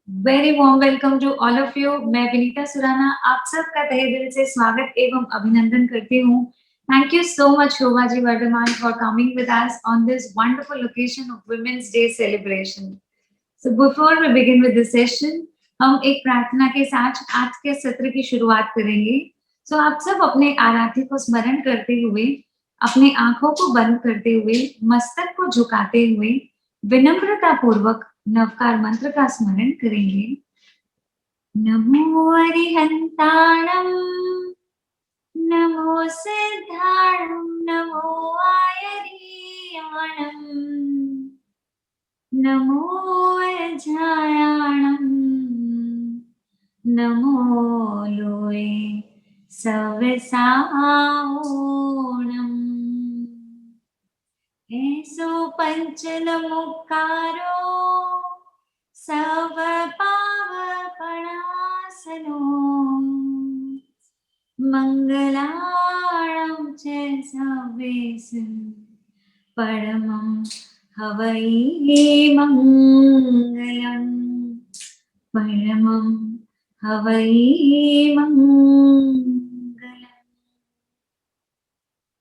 Very warm welcome to all of you. मैं विनीता सुराना आप सबका तहे दिल से स्वागत एवं अभिनंदन करती हूँ। Thank you so much Shobha ji Vardhman for coming with us on this wonderful occasion of women's day celebration. So before we begin with the session, हम एक प्रार्थना के साथ आज के सत्र की शुरुआत करेंगे। सो आप सब अपने आराध्य को स्मरण करते हुए, अपने आंखों को बंद करते हुए, मस्तक को झुकाते हुए विनम्रता पूर्वक नवकार मंत्र का स्मरण करेंगे। नमो अरिहंताणं, नमो सिद्धाणं, नमो आयर्याणं, नमो अजायाणं, नमो लोये सवसाओणम्। ऐसो पंचनमुक्कारो सर्वपावपणासनो मंगलाणं च सर्वेषु परमं हवै मंगलम्, परमं हवै मंगलम्।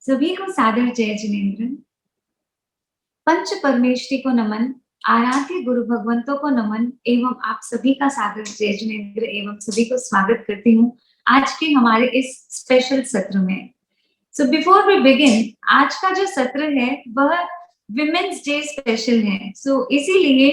सभी को सादर जय जिनेन्द्र। पंच परमेष्टि को नमन, आराध्य गुरु भगवंतों को नमन एवं आप सभी का सादर जय जिनेन्द्र एवं सभी को स्वागत करती हूँ आज के हमारे इस स्पेशल सत्र में। सो बिफोर वी बिगिन, आज का जो सत्र है वह विमेन्स डे स्पेशल है। सो इसीलिए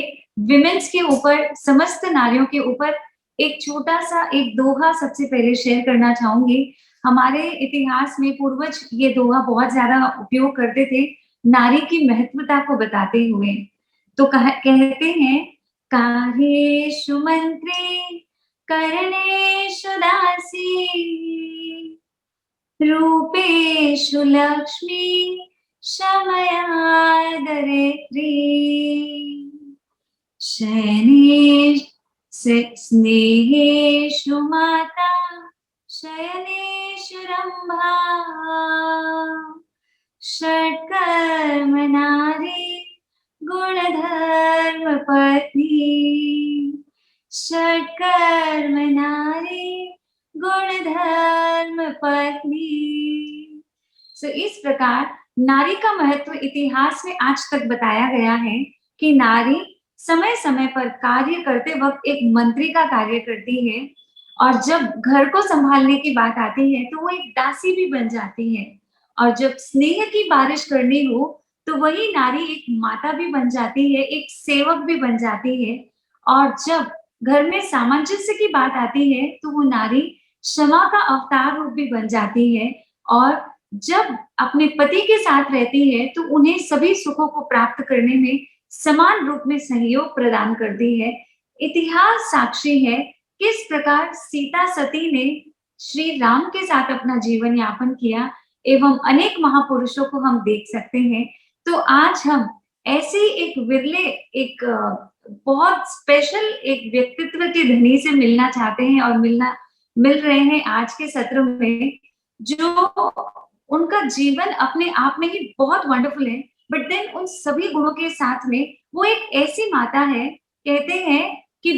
विमेन्स के ऊपर, समस्त नारियों के ऊपर एक छोटा सा एक दोहा सबसे पहले शेयर करना चाहूंगी। हमारे इतिहास में पूर्वज ये दोहा बहुत ज्यादा उपयोग करते थे नारी की महत्वता को बताते हुए। तो कहते हैं, कार्येषु मंत्रे करणेषु दासी, रूपेषु लक्ष्मी शमया दरिद्री, स्नेहेषु माता शयनेषु रंभा, षट्कर्म नारी गुणधर्म पत्नी, षट्कर्म नारी गुणधर्म पत्नी। इस प्रकार नारी का महत्व इतिहास में आज तक बताया गया है कि नारी समय समय पर कार्य करते वक्त एक मंत्री का कार्य करती है, और जब घर को संभालने की बात आती है तो वो एक दासी भी बन जाती है, और जब स्नेह की बारिश करनी हो तो वही नारी एक माता भी बन जाती है, एक सेवक भी बन जाती है, और जब घर में सामंजस्य की बात आती है तो वो नारी क्षमा का अवतार रूप भी बन जाती है, और जब अपने पति के साथ रहती है तो उन्हें सभी सुखों को प्राप्त करने में समान रूप में सहयोग प्रदान करती है। इतिहास साक्षी है किस प्रकार सीता सती ने श्री राम के साथ अपना जीवन यापन किया एवं अनेक महापुरुषों को हम देख सकते हैं। तो आज हम ऐसे एक विरले, एक बहुत स्पेशल एक व्यक्तित्व के धनी से मिलना चाहते हैं और मिल रहे हैं आज के सत्र में, जो उनका जीवन अपने आप में ही बहुत वंडरफुल है, बट देन उन सभी गुणों के साथ में वो एक ऐसी माता है, कहते हैं कि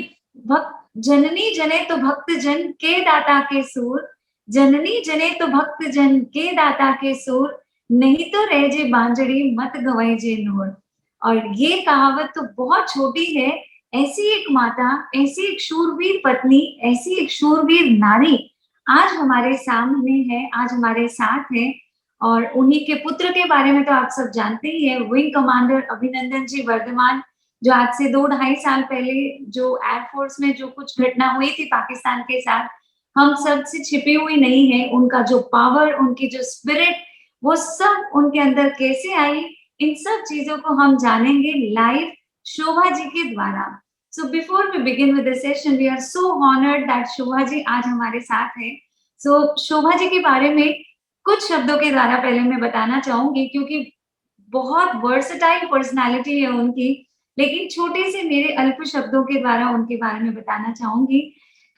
भक्त जननी जने तो भक्त जन के दाता के सूर, जननी जने तो भक्त जन के दाता के सूर, नहीं तो रह जे बांजड़ी मत गवाई जे नूर। और ये कहावत तो बहुत छोटी है। ऐसी एक माता, ऐसी एक शूरवीर पत्नी, ऐसी एक शूरवीर नारी आज हमारे सामने है, आज हमारे साथ है। और उन्हीं के पुत्र के बारे में तो आप सब जानते ही है, विंग कमांडर अभिनंदन जी वर्धमान, जो आज से 2-2.5 साल पहले जो एयरफोर्स में जो कुछ घटना हुई थी पाकिस्तान के साथ, हम सब से छिपी हुई नहीं है। उनका जो पावर, उनकी जो स्पिरिट, वो सब उनके अंदर कैसे आई, इन सब चीजों को हम जानेंगे लाइव शोभा जी के द्वारा। So before we begin with the session, we are so honoured that Shobha ji आज हमारे साथ है। सो शोभा जी के बारे में कुछ शब्दों के द्वारा पहले मैं बताना चाहूंगी, क्योंकि बहुत वर्सेटाइल पर्सनालिटी है उनकी, लेकिन छोटे से मेरे अल्प शब्दों के द्वारा उनके बारे में बताना चाहूंगी।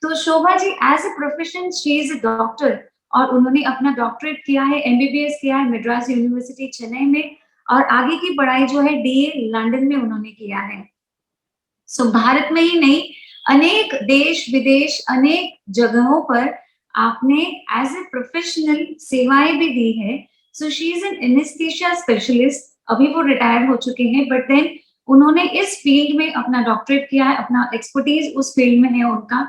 तो Shobha ji as a profession she is a doctor, और उन्होंने अपना डॉक्टरेट किया है, एमबीबीएस किया है मद्रास यूनिवर्सिटी चेन्नई में, और आगे की पढ़ाई जो है डीए लंदन में उन्होंने किया है। सो भारत में ही नहीं, अनेक देश विदेश, अनेक जगहों पर आपने एज ए प्रोफेशनल सेवाएं भी दी है. So she is an anaesthesia specialist. अभी वो रिटायर हो चुके हैं, बट देन उन्होंने इस फील्ड में अपना डॉक्टरेट किया है, अपना एक्सपर्टीज उस फील्ड में है उनका.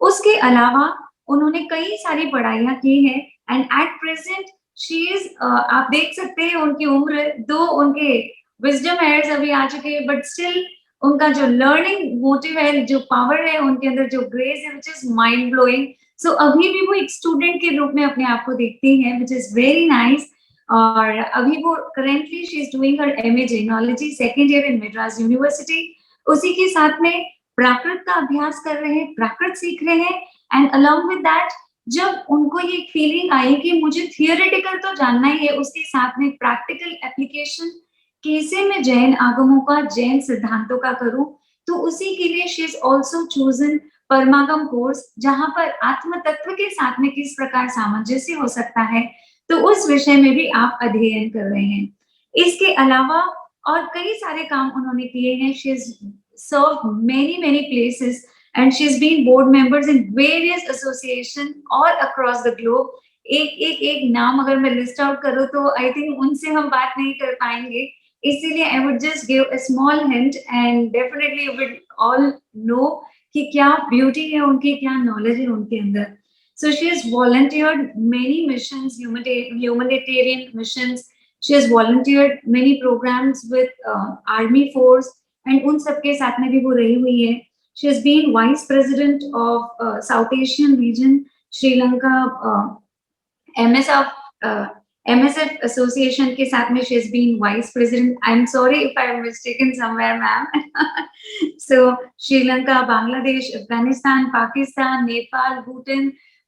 उसके अलावा उन्होंने कई सारी पढ़ाइयाँ की हैं and at present she is, आप देख सकते हैं उनकी उम्र, दो उनके विजडम हेयर्स अभी आ चुके हैं, बट स्टिल उनका जो लर्निंग मोटिव है, जो पावर है उनके अंदर, जो ग्रेस है, विच इज माइंड ब्लोइंग. सो अभी भी वो एक स्टूडेंट के रूप में अपने आप को देखती हैं, विच इज वेरी नाइस. और अभी वो currently she is doing her MA Jainology second year in Madras university. उसी के साथ में प्राकृत का अभ्यास कर रहे हैं, प्राकृत सीख रहे हैं. एंड अलॉन्ग विद दैट, जब उनको ये फीलिंग आई कि मुझे थियोरेटिकल तो जानना ही है, उसके साथ में प्रैक्टिकल एप्लीकेशन कैसे मैं जैन आगमों का, जैन सिद्धांतों का करूं, तो उसी के लिए she is also chosen Paramagam course, जहां पर आत्म तत्व के साथ में किस प्रकार सामंजस्य हो सकता है, तो उस विषय में भी आप अध्ययन कर रहे हैं. इसके अलावा और कई सारे काम उन्होंने किए हैं. She is serve many many places and she's been board members in various association all across the globe. एक नाम अगर मैं लिस्ट आउट करूँ तो आई थिंक उनसे हम बात नहीं कर पाएंगे, इसीलिए I would just give a small hint and definitely you will all know कि क्या ब्यूटी है उनकी, क्या नॉलेज है उनके अंदर. So she has volunteered many missions, humanitarian missions. She has volunteered many programs with army force and उन सबके साथ में भी वो रही हुई है. She has been vice president of South Asian region, Sri Lanka, MSF, MSF association के साथ में she has been vice president. I'm sorry if I am mistaken somewhere, ma'am. So Sri Lanka, Bangladesh, Afghanistan, Pakistan, Nepal,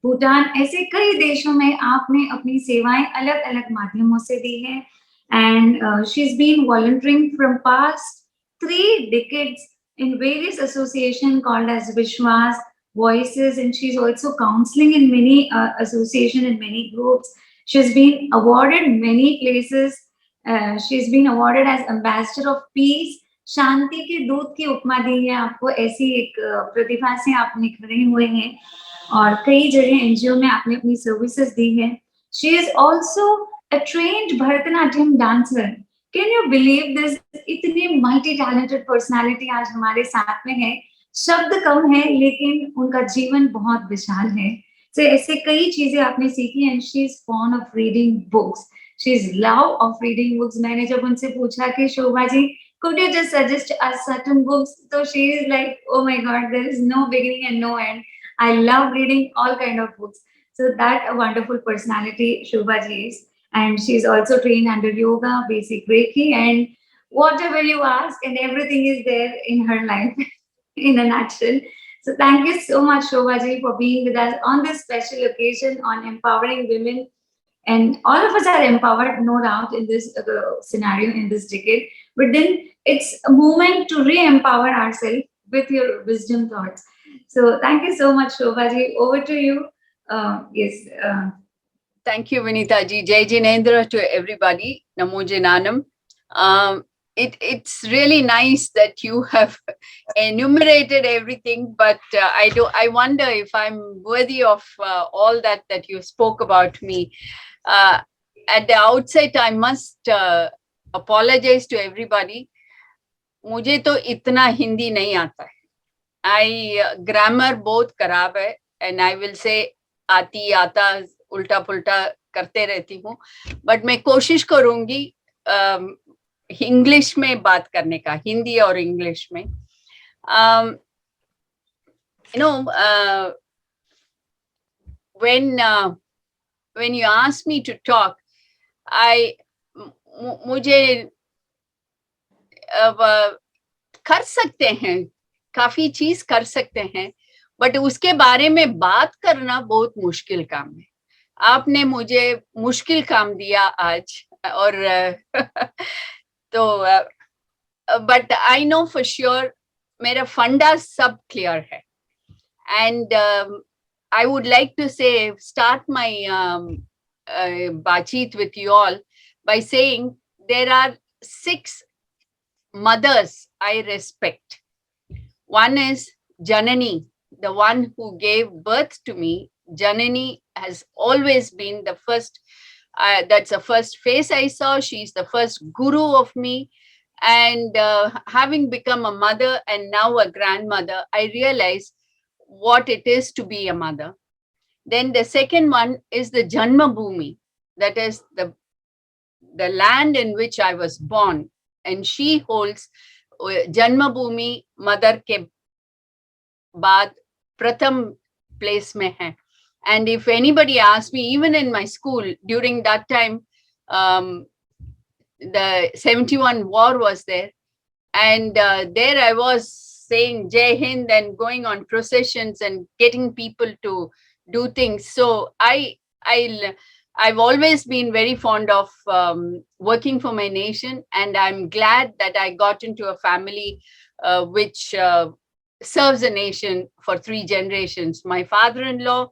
Bhutan, ऐसे कई देशों में आपने अपनी सेवाएं अलग अलग माध्यमों से दी हैं. And she is been volunteering from past 3 decades in various association called as Vishwas, Voices, and she's also counseling in many association and many groups. She's been awarded many places. She's been awarded as Ambassador of Peace. शांति के दूत की उपमा दी है आपको. ऐसी एक प्रतिभा से आप निखरे हुए हैं और कई जगह एनजीओ में आपने अपनी सर्विसेज दी है. She is also a trained Bharatanatyam dancer. Can you believe this? इतनी मल्टी टैलेंटेड पर्सनालिटी आज हमारे साथ में है. शब्द कम है लेकिन उनका जीवन बहुत विशाल है. So, ऐसे कई चीजें आपने सीखी. And she is fond of reading books. She is love of reading books. मैंने जब उनसे पूछा कि Shobha ji, could you just suggest us certain books? So she is like, oh my God, there is no beginning and no end. I love reading all kind of books. So that a wonderful personality Shobha ji is. And she's also trained under yoga, basic Reiki, and whatever you ask, and everything is there in her life in a nutshell. So thank you so much, Shobha ji, for being with us on this special occasion on empowering women. And all of us are empowered, no doubt, in this scenario, in this decade. But then it's a moment to re-empower ourselves with your wisdom thoughts. So thank you so much, Shobha ji. Over to you. Yes. Thank you, Vinita ji. Jai Jinendra to everybody. Namo Jinanam. It's really nice that you have enumerated everything, but I wonder if I'm worthy of all that you spoke about me. At the outset, I must apologize to everybody. मुझे तो इतना हिंदी नहीं आता है. Grammar बहुत खराब है, and I will say आती आता उल्टा पुल्टा करते रहती हूँ, बट मैं कोशिश करूंगी इंग्लिश में बात करने का, हिंदी और इंग्लिश में. When you ask me to talk, मुझे कर सकते हैं, काफी चीज कर सकते हैं, बट उसके बारे में बात करना बहुत मुश्किल काम है. आपने मुझे मुश्किल काम दिया आज, और तो but I know for sure मेरा फंडा सब क्लियर है. And I would like to start my baatcheet with you all by saying there are 6 mothers I respect. One is Janani, the one who gave birth to me, Janani has always been the first. That's the first face I saw. She's the first guru of me. And having become a mother and now a grandmother, I realize what it is to be a mother. Then the second one is the Janma Bhumi, that is the land in which I was born. And she holds Janma Bhumi mother ke baad pratham place mein hai. And if anybody asks me, even in my school during that time, the 71 war was there. And there I was saying Jai Hind and going on processions and getting people to do things. So I've always been very fond of working for my nation. And I'm glad that I got into a family which serves the nation for 3 generations. My father-in-law,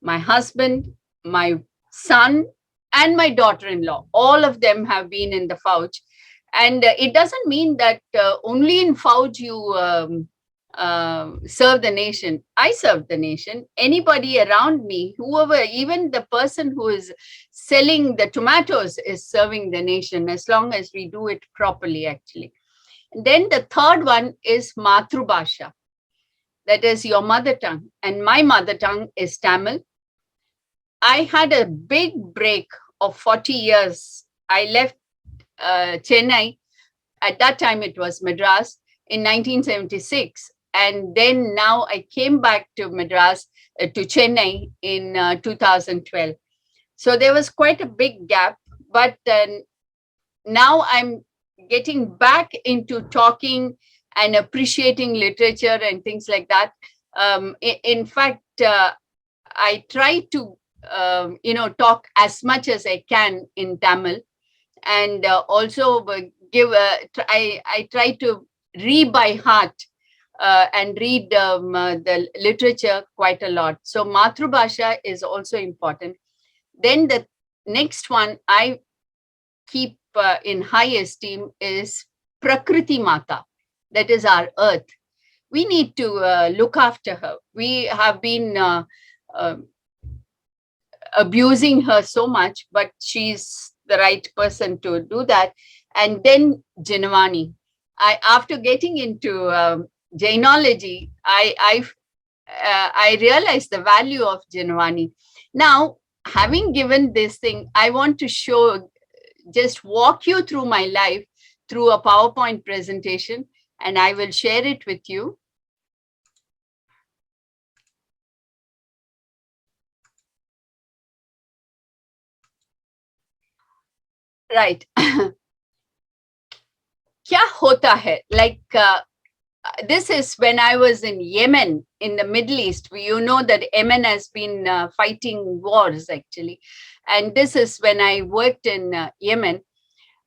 my husband, my son, and my daughter-in-law, all of them have been in the Fauj. And it doesn't mean that only in Fauj you serve the nation. I serve the nation. Anybody around me, whoever, even the person who is selling the tomatoes is serving the nation, as long as we do it properly, actually. And then the third one is Matrubhasha. That is your mother tongue. And my mother tongue is Tamil. I had a big break of 40 years. I left Chennai. At that time, it was Madras in 1976. And then now I came back to Madras, to Chennai in 2012. So there was quite a big gap. But now I'm getting back into talking and appreciating literature and things like that. In fact, I try to talk as much as I can in Tamil, and also I try to read by heart and read the literature quite a lot. So Matrubhasha is also important. Then the next one I keep in high esteem is Prakriti Mata, that is our earth. We need to look after her. We have been abusing her so much, but she's the right person to do that. And then Janavani. After getting into Jainology, I realized the value of Janavani. Now, having given this thing, I want to just walk you through my life through a PowerPoint presentation, and I will share it with you. Right. Kya hota hai? Like, this is when I was in Yemen, in the Middle East. You know that Yemen has been fighting wars, actually. And this is when I worked in Yemen.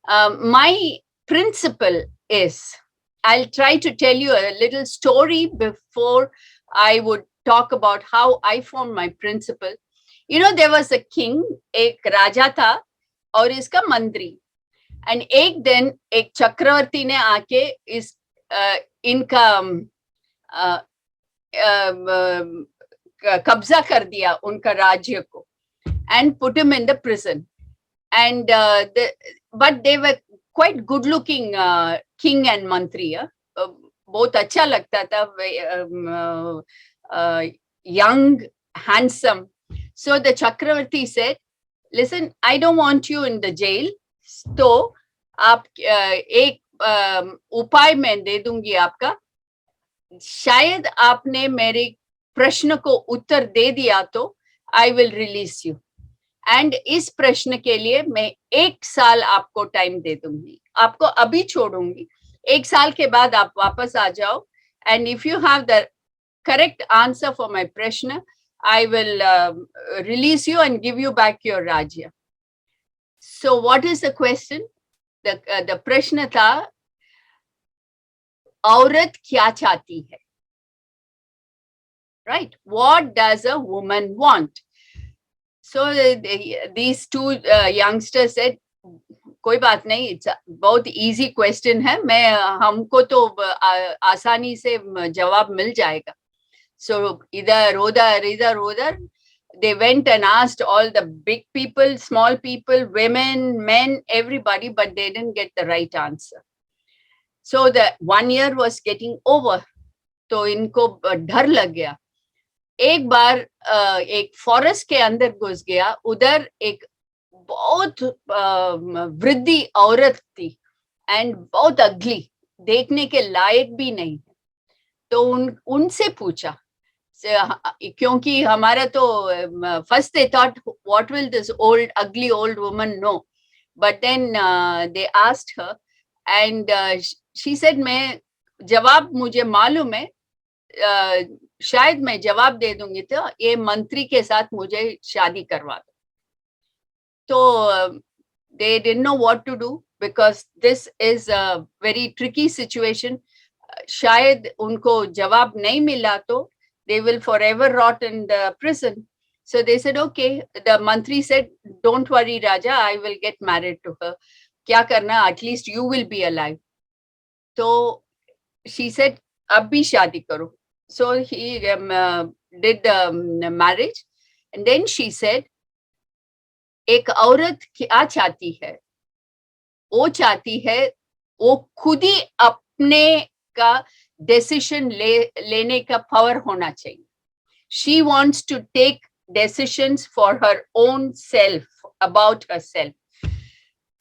My principle is, I'll try to tell you a little story before I would talk about how I formed my principle. You know, there was a king, एक राजा था, और इसका मंत्री. And एक दिन एक चक्रवर्ती ने आके इनका कब्जा कर दिया उनका राज्य को, and put him in the prison. And but they were quite good looking king and mantri. बहुत अच्छा लगता था, young, handsome. So the Chakravarti said, listen, I don't want you in the jail. तो आप एक उपाय मैं दे दूंगी आपका. शायद आपने मेरे प्रश्न को उत्तर दे दिया तो I will release you. And इस प्रश्न के लिए मैं 1 साल आपको टाइम दे दूंगी. आपको अभी छोड़ूंगी. 1 साल के बाद आप वापस आ जाओ. And if you have the correct answer for my प्रश्न, I will release you and give you back your Rajya. So what is the question? The प्रश्न था, औरत क्या चाहती है? Right? What does a woman want? So these two youngsters said, कोई बात नहीं, it's a बहुत easy question है, हमको तो आसानी से जवाब मिल जाएगा. So either udhar. They went and asked all the big people, small people, women, men, everybody, but they didn't get the right answer. So the 1 year was getting over. तो इनको डर लग गया. एक बार एक फॉरेस्ट के अंदर घुस गया. उधर एक बहुत वृद्धि औरत थी एंड बहुत अगली, देखने के लायक भी नहीं. तो उनसे पूछा, क्योंकि हमारा तो first they thought what will this old ugly old woman know, but then they asked her and she said मैं जवाब मुझे मालूम है, शायद मैं जवाब दे दूंगी तो ये मंत्री के साथ मुझे शादी करवा दो. तो they didn't know what to do because this is a very tricky situation. शायद उनको जवाब नहीं मिला तो they will forever rot in the prison. So they said, okay. The mantri said, don't worry, Raja, I will get married to her. क्या करना, at least you will be alive. So she said, अब भी शादी करो. So he did the marriage. And then she said, एक औरत क्या चाहती है? वो चाहती है वो खुद ही अपने का डिसीजन लेने का पावर होना चाहिए. She wants to take decisions for her own self, about herself.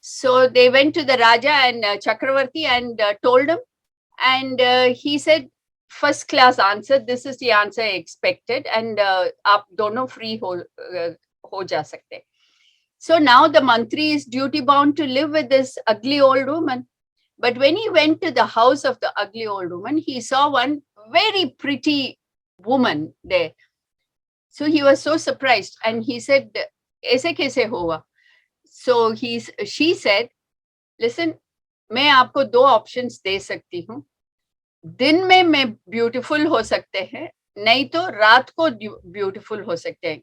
So they went to the Raja and Chakravarti and told him, and he said, first class answer, this is the answer I expected, and आप दोनों free हो जा सकते. So now the mantri is duty bound to live with this ugly old woman. But when he went to the house of the ugly old woman, he saw one very pretty woman there. So he was so surprised and he said, ऐसे कैसे हुआ? So she said, listen, मैं आपको दो options दे सकती हूँ. दिन में मैं beautiful हो सकते हैं, नहीं तो रात को beautiful हो सकते हैं.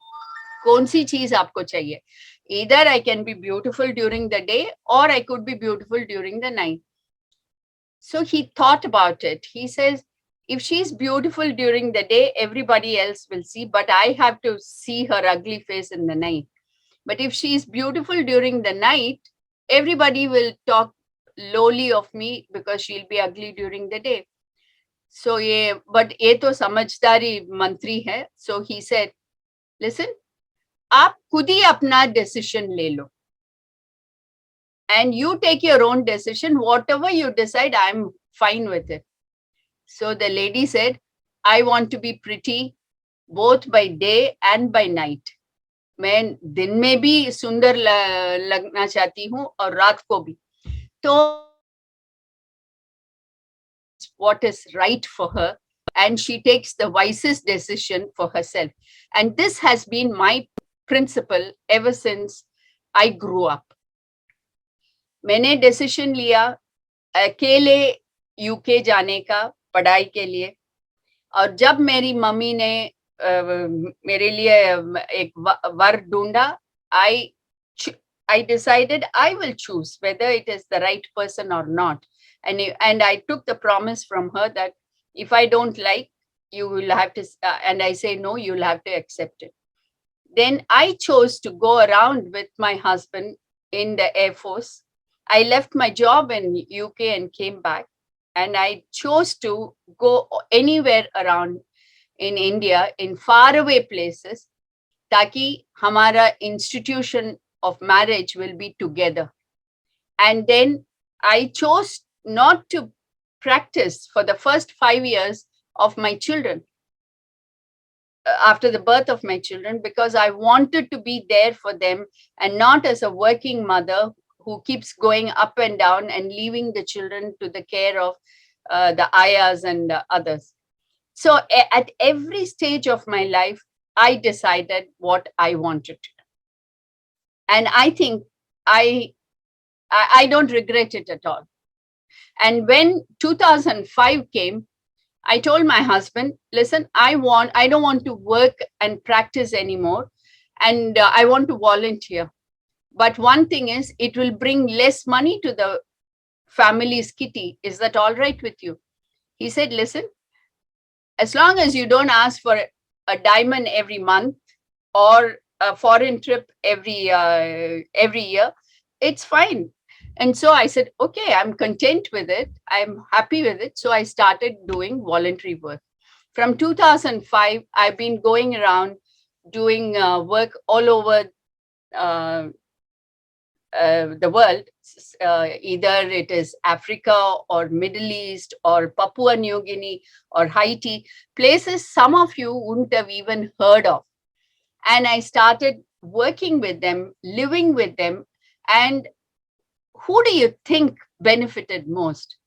कौन सी चीज आपको चाहिए? Either I can be beautiful during the day or I could be beautiful during the night. So he thought about it. He says, if she's beautiful during the day, everybody else will see, but I have to see her ugly face in the night. But if she's beautiful during the night, everybody will talk lowly of me because she'll be ugly during the day. So but ये तो समझदारी मंत्री है. So he said, listen, आप खुद ही अपना decision ले लो. And you take your own decision. Whatever you decide, I'm fine with it. So the lady said, I want to be pretty both by day and by night. मैं दिन में भी सुंदर लगना चाहती हूँ और रात को भी. तो what is right for her, and she takes the wisest decision for herself. And this has been my principle ever since I grew up. मैंने डिसीजन लिया अकेले यूके जाने का पढ़ाई के लिए. और जब मेरी मम्मी ने मेरे लिए एक वर ढूंढा, I decided I will choose whether it is the right person or not. And I took the promise from her that if I don't like, you will have to, and I say no, you'll have to accept it. Then I chose to go around with my husband in the Air Force. I left my job in UK and came back, and I chose to go anywhere around in India, in faraway places, ताकि हमारा institution of marriage will be together. And then I chose not to practice for the first 5 years of my children, after the birth of my children, because I wanted to be there for them and not as a working mother who keeps going up and down and leaving the children to the care of the ayahs and others. So at every stage of my life, I decided what I wanted to do. And I think I don't regret it at all. And when 2005 came, I told my husband, listen, I don't want to work and practice anymore. And I want to volunteer. But one thing is, it will bring less money to the family's kitty. Is that all right with you? He said, listen, as long as you don't ask for a diamond every month or a foreign trip every year, it's fine. And so I said, okay, I'm content with it. I'm happy with it. So I started doing voluntary work. From 2005, I've been going around doing work all over the world. Either it is Africa or Middle East or Papua New Guinea or Haiti, places some of you wouldn't have even heard of. And I started working with them, living with them. And who do you think benefited most?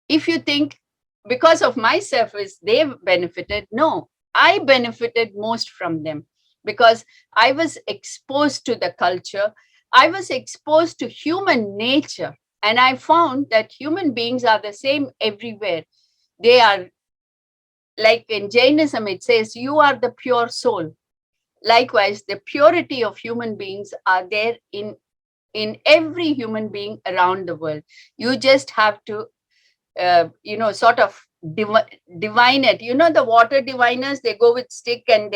If you think because of my service, they've benefited, no, I benefited most from them because I was exposed to the culture. I was exposed to human nature. And I found that human beings are the same everywhere. They are, like in Jainism, it says, you are the pure soul. Likewise, the purity of human beings are there in every human being around the world. You just have to, sort of divine it. You know, the water diviners, they go with stick and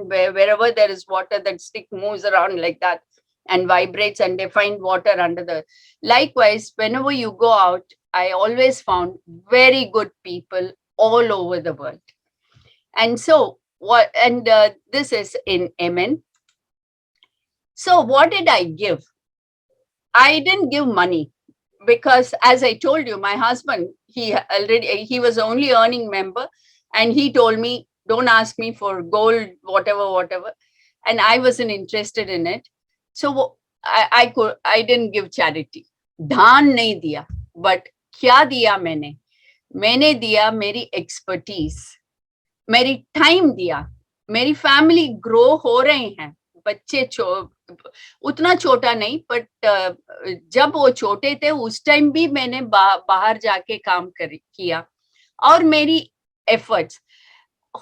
wherever there is water, that stick moves around like that and vibrates and they find water under the. Likewise, whenever you go out, I always found very good people all over the world. And so this is in Yemen. So what did I give? I didn't give money because, as I told you, my husband, he was only earning member, and he told me, don't ask me for gold, whatever. And I wasn't interested in it. So I didn't give charity. Dhan nahi diya, but kya diya maine? Maine diya meri expertise, मेरी time दिया. मेरी family grow हो रहे हैं, बच्चे उतना छोटा नहीं, बट जब वो छोटे थे उस टाइम भी मैंने बाहर जाके काम किया. और मेरी एफर्ट्स,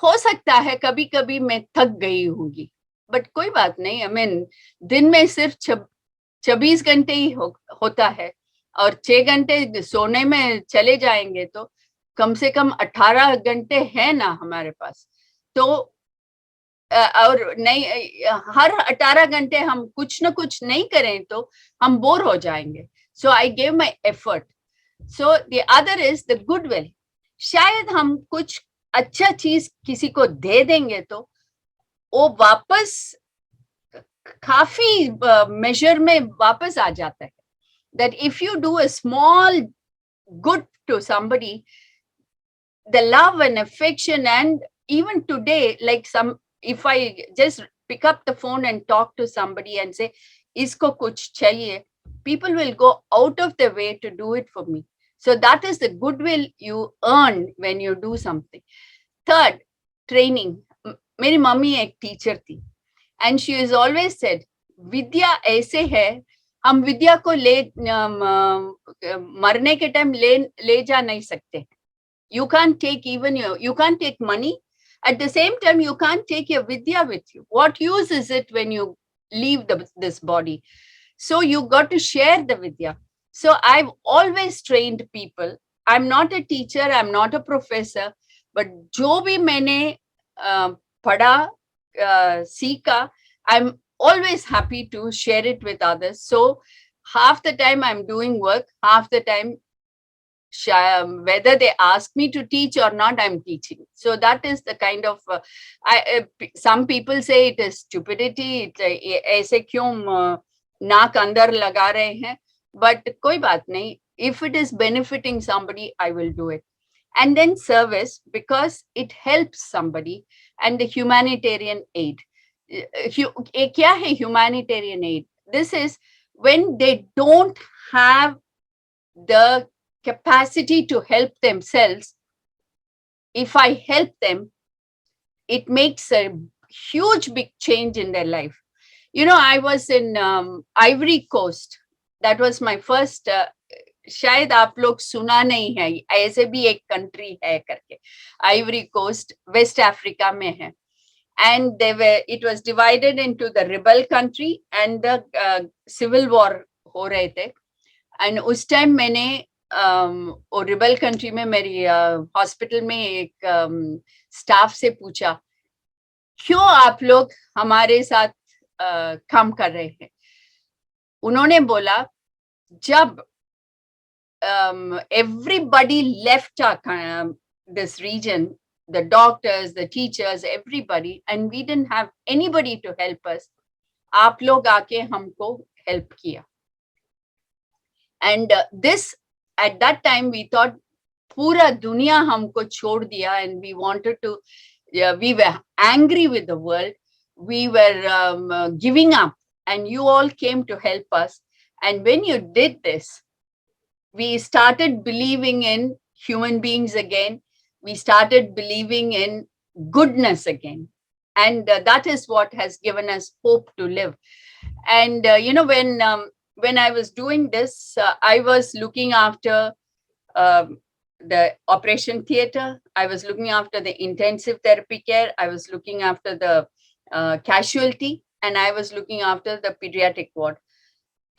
हो सकता है कभी कभी मैं थक गई होंगी, बट कोई बात नहीं. आई मीन, दिन में सिर्फ 26 घंटे ही होता है और 6 घंटे सोने में चले जाएंगे तो कम से कम 18 घंटे है ना हमारे पास. तो और नहीं, हर 18 घंटे हम कुछ ना कुछ नहीं करें तो हम बोर हो जाएंगे. So I gave my effort. So the other is the goodwill. शायद हम कुछ अच्छा चीज किसी को दे देंगे तो वो वापस काफी मेजर में वापस आ जाता है. That if you do a small good to somebody, the love and affection, and even today, like if I just pick up the phone and talk to somebody and say, isko kuch chahiye, people will go out of their way to do it for me. So that is the goodwill you earn when you do something. Third, training. मेरी mummy एक teacher थी, and she has always said, विद्या ऐसे है, हम विद्या को मरने के time ले जा नहीं सकते. You can't take you can't take money. At the same time, you can't take your vidya with you. What use is it when you leave this body? So you got to share the vidya. So I've always trained people. I'm not a teacher, I'm not a professor, but jo bhi maine padha, seeka, I'm always happy to share it with others. So half the time I'm doing work, half the time whether they ask me to teach or not, I'm teaching. So that is the kind of some people say it is stupidity, ऐसे क्यों नाक अंदर लगा रहे हैं, but कोई बात नहीं. If it is benefiting somebody, I will do it. And then service, because it helps somebody, and the humanitarian aid. क्या है humanitarian aid? This is when they don't have the capacity to help themselves. If I help them, it makes a huge big change in their life. You know, I was in Ivory Coast. That was my first. शायद आप लोग सुना नहीं है, ऐसे भी एक country है करके. Ivory Coast, West Africa में है. And it was divided into the rebel country and the civil war हो रहे थे. And उस टाइम मैंने और रिबल कंट्री में मेरी हॉस्पिटल में एक स्टाफ से पूछा, क्यों आप लोग हमारे साथ काम कर रहे हैं? उन्होंने बोला, जब everybody left this region, the doctors, the teachers, everybody, and we didn't have anybody to help us, आप लोग आके हमको help किया. And this, at that time, we thought पूरा दुनिया हमको छोड़ दिया, and we wanted to, we were angry with the world. We were giving up, and you all came to help us. And when you did this, we started believing in human beings again. We started believing in goodness again. And that is what has given us hope to live. And, when I was doing this, I was looking after the operation theater. I was looking after the intensive therapy care. I was looking after the casualty, and I was looking after the pediatric ward.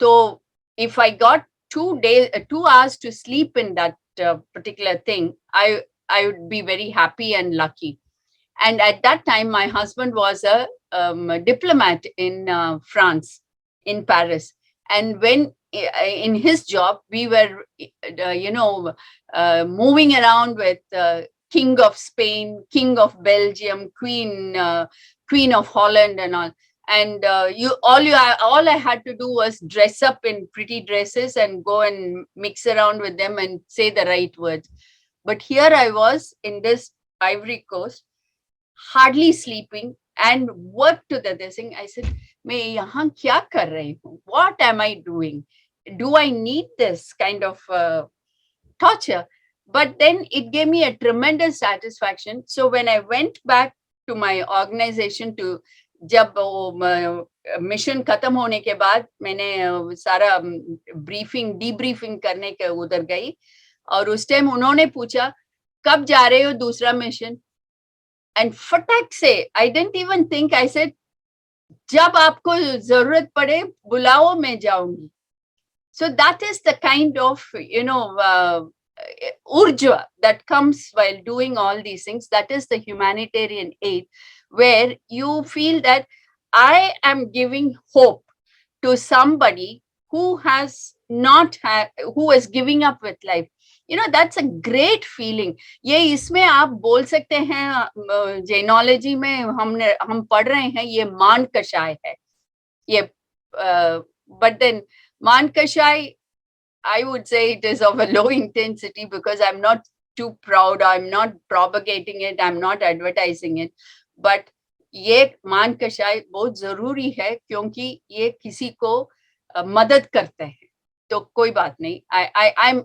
So if I got 2 hours to sleep in that particular thing, I would be very happy and lucky. And at that time, my husband was a diplomat in France, in Paris. And when in his job, we were, moving around with King of Spain, King of Belgium, Queen of Holland, and all. And all I had to do was dress up in pretty dresses and go and mix around with them and say the right words. But here I was in this Ivory Coast, hardly sleeping, and work to the thing. I said, मैं यहाँ क्या कर रही हूँ? What am I doing? Do I need this kind of torture? But then it gave me a tremendous satisfaction. So when I went back to my organization, to जब mission खत्म होने के बाद मैंने सारा डीब्रीफिंग करने के उधर गई, और उस टाइम उन्होंने पूछा, कब जा रहे हो दूसरा मिशन? एंड फटाक से, I didn't even think, I said, जब आपको जरूरत पड़े बुलाओ, मैं जाऊंगी. So that is the kind of, urja that comes while doing all these things. That is the humanitarian aid, where you feel that I am giving hope to somebody who has who is giving up with life. That's a great feeling. ये इसमें आप बोल सकते हैं, जेनोलॉजी में हम पढ़ रहे हैं, ये मान कषाय है ये, but then मान कषाय, I would say it is of a low intensity, because I'm not too proud, I'm not propagating it, I'm not advertising it. But ये मान कषाय बहुत जरूरी है, क्योंकि ये किसी को मदद करते हैं. तो कोई बात नहीं,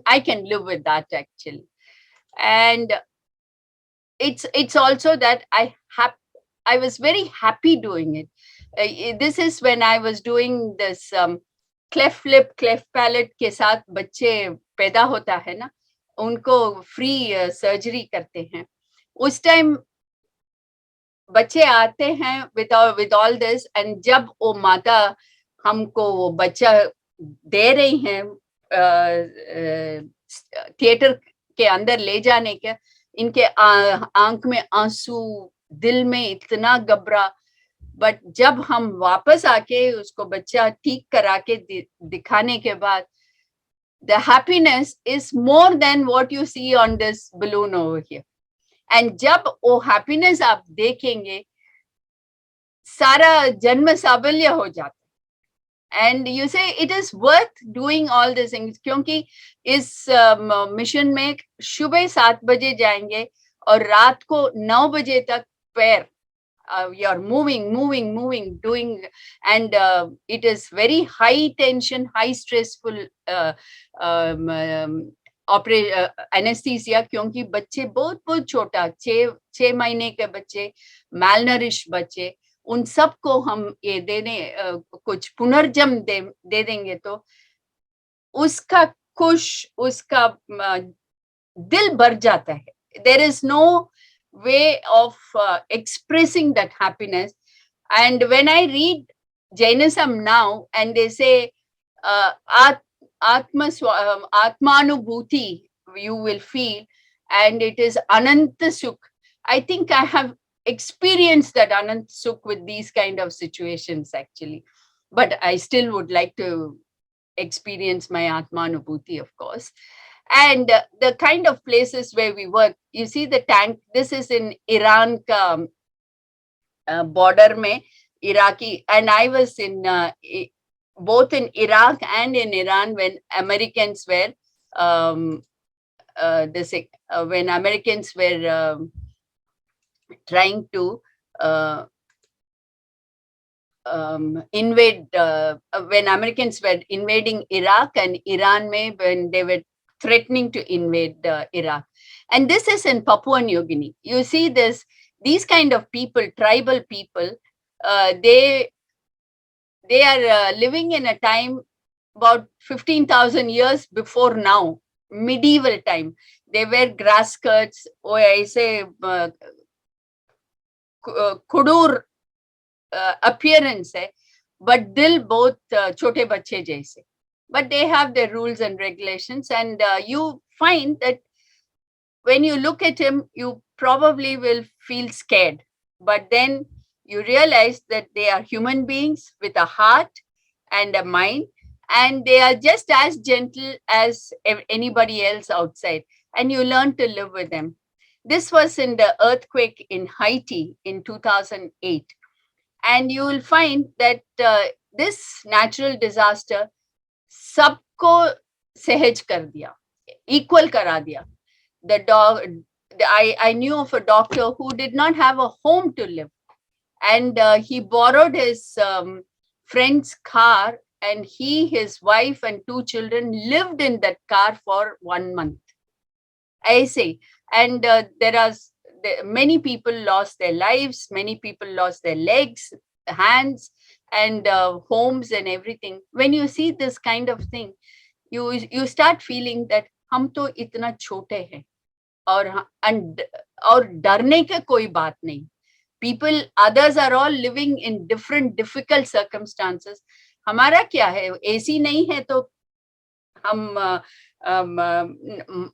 I can live with that actually. And it's also that I was very happy doing it. This is when I was doing this cleft lip, cleft palate के साथ बच्चे पैदा होता है ना, उनको फ्री सर्जरी करते हैं. उस टाइम बच्चे आते हैं with all this, and जब वो माता हमको वो बच्चा दे रही हैं थिएटर के अंदर ले जाने के, इनके आंख में आंसू, दिल में इतना घबरा. बट जब हम वापस आके उसको बच्चा ठीक करा के दिखाने के बाद, the happiness is more than what you see on this balloon over here. And जब वो happiness आप देखेंगे, सारा जन्म साफल्य हो जाता. And you say it is worth doing all these things, क्योंकि इस मिशन में सुबह 7 बजे जाएंगे और रात को 9 बजे तक पैर, you're moving, doing, and it is very high tension, high stressful anesthesia, क्योंकि बच्चे बहुत छोटा, 6 महीने के बच्चे, malnourished बच्चे, उन सबको हम ये देने कुछ पुनर्जन्म दे देंगे, तो उसका दिल भर जाता है. There is no way of expressing that happiness. And when I read Jainism now, and they say Atmanubhuti you will feel, and it is Ananta Sukh. I think I have experienced that Ananta Sukh with these kind of situations actually, but I still would like to experience my Atmanubhuti, of course. And the kind of places where we work, you see the tank, this is in Iran ka border mein, Iraqi, and I was in both in Iraq and in Iran when Americans were when Americans were trying to invade, when Americans were invading Iraq and Iran mein, when they were threatening to invade Iraq. And this is in Papua New Guinea. You see these kind of people, tribal people, they are living in a time about 15,000 years before now, medieval time. They wear grass skirts, or I say kudur appearance hai, but dil both chote bache jaise. But they have their rules and regulations, and you find that when you look at him, you probably will feel scared. But then you realize that they are human beings with a heart and a mind, and they are just as gentle as anybody else outside, and you learn to live with them. This was in the earthquake in Haiti in 2008. And you will find that this natural disaster सबको सहज कर दिया, equal करा दिया. I knew of a doctor who did not have a home to live, and he borrowed his friend's car, and he, his wife, and 2 children lived in that car for 1 month. I say, and many people lost their lives, many people lost their legs, hands, and homes and everything. When you see this kind of thing, you start feeling that हम तो इतना छोटे हैं, और डरने का कोई बात नहीं. People, others are all living in different difficult circumstances. हमारा क्या है, AC नहीं है तो हम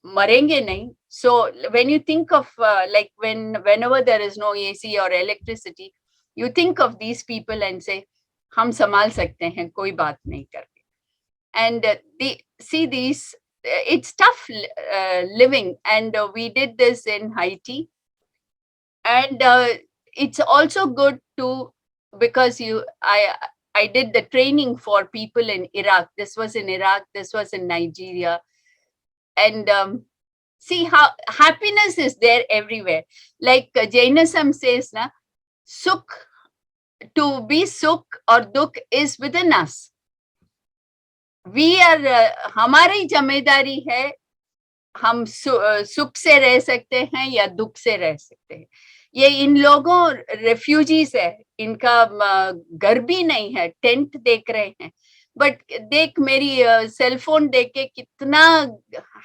मरेंगे नहीं. So when you think of like whenever there is no AC or electricity, you think of these people and say, हम संभाल सकते हैं, कोई बात नहीं करके. And they see these, it's tough living, and we did this in Haiti. And it's also good to, because I did the training for people in Iraq. This was in Iraq, this was in Nigeria. And see how happiness is there everywhere. Like Jainism says, na, Sukh, to be Sukh or Dukh is within us. We are, हमारी जिम्मेदारी है, हम सुख से रह सकते हैं या दुख से रह सकते हैं. ये इन लोगों रेफ्यूजीज है, इनका घर भी नहीं है, टेंट देख रहे हैं. बट देख मेरी सेल फोन देख के कितना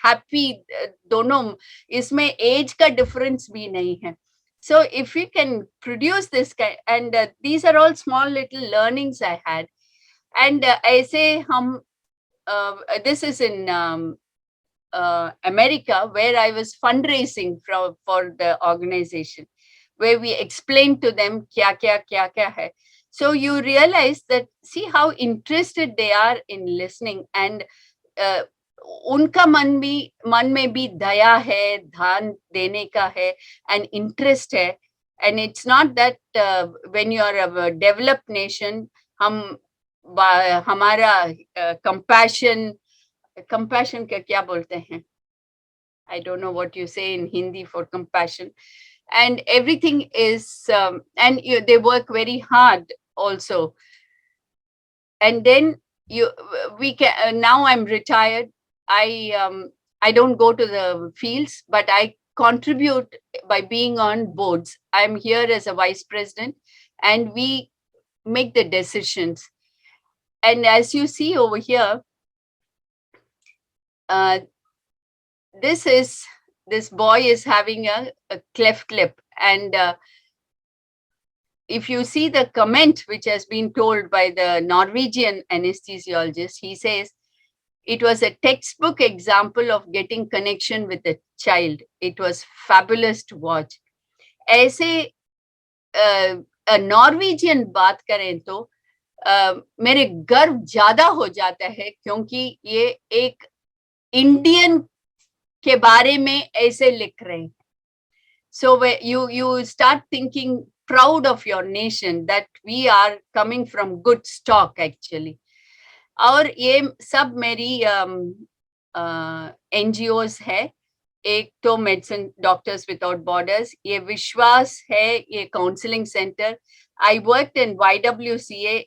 हैप्पी दोनों, इसमें एज का डिफरेंस भी नहीं है. So if we can produce this kind, and these are all small little learnings I had. And I say this is in America, where I was fundraising for the organization, where we explained to them kya hai. So you realize that, see how interested they are in listening, and उनका मन में भी दया है, ध्यान देने का है, and interest है. And it's not that when you are a developed nation, हमारा compassion का क्या बोलते हैं? I don't know what you say in Hindi for compassion. And everything is, and they work very hard also. And then we can, now I'm retired. I don't go to the fields, but I contribute by being on boards. I'm here as a vice president, and we make the decisions. And as you see over here, this boy is having a cleft lip. And if you see the comment which has been told by the Norwegian anesthesiologist, he says, It was a textbook example of getting connection with a child. It was fabulous to watch. ऐसे Norwegian बात करें तो मेरे गर्व ज्यादा हो जाता है क्योंकि ये एक इंडियन के बारे में ऐसे लिख रहे हैं. So you start thinking proud of your nation that we are coming from good stock actually. और ये सब मेरी NGOs है. एक तो मेडिसिन डॉक्टर्स विदाउट बॉर्डर्स, ये विश्वास है, ये counselling centre. I worked in YWCA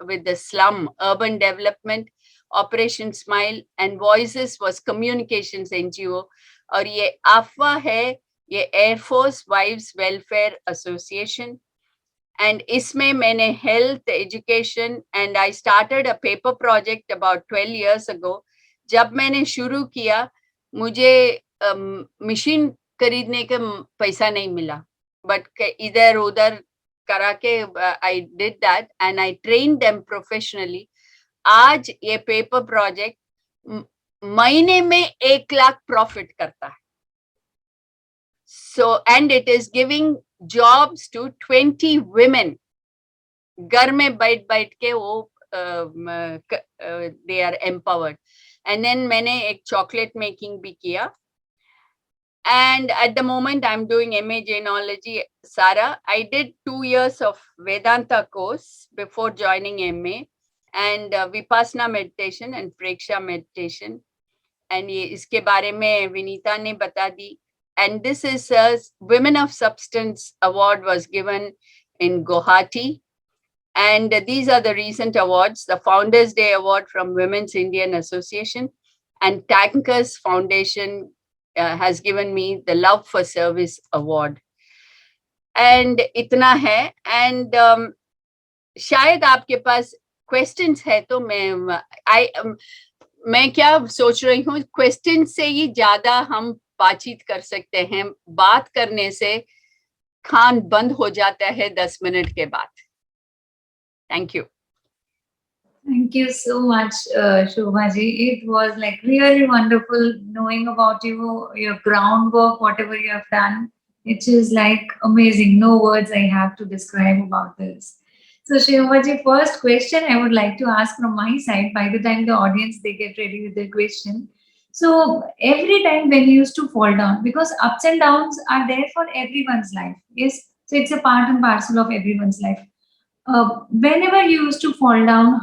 with the slum urban development, Operation Smile, and Voices was communications NGO. और ये AFWA है, ये Air Force Wives Welfare Association. And इसमें मैंने health, education, and I started a paper project about 12 years ago. जब मैंने शुरू किया, मुझे मशीन खरीदने का पैसा नहीं मिला, but इधर उधर करा के I did that and I trained them professionally. आज ये पेपर प्रोजेक्ट महीने में 1 लाख प्रॉफिट करता है. So, and it is giving jobs to 20 women. घर में बैठ के वो they are empowered. And then मैंने एक chocolate making भी किया. And at the moment, I'm doing MA Jainology, Sara. I did 2 years of Vedanta course before joining MA, and Vipassana meditation and Preksha meditation. And ये इसके बारे में विनीता ने बता दी. And this is a Women of Substance Award was given in Guwahati. And these are the recent awards: the Founders Day Award from Women's Indian Association, and Tankers Foundation has given me the Love for Service Award. And इतना है. And शायद आपके पास questions है तो मैं क्या सोच रही हूँ, questions से ही ज्यादा हम बातचीत कर सकते हैं. बात करने से खान बंद हो जाता है 10 मिनट के बाद. Thank you. Thank you so much, Shobha ji. It was like really wonderful knowing about you, your groundwork, whatever you have done. It is like amazing. No words I have to describe about this. So, Shobha ji, first question I would like to ask from my side. By the time the audience they get ready with their question, so every time when you used to fall down, because ups and downs are there for everyone's life. Yes, so it's a part and parcel of everyone's life. Whenever you used to fall down,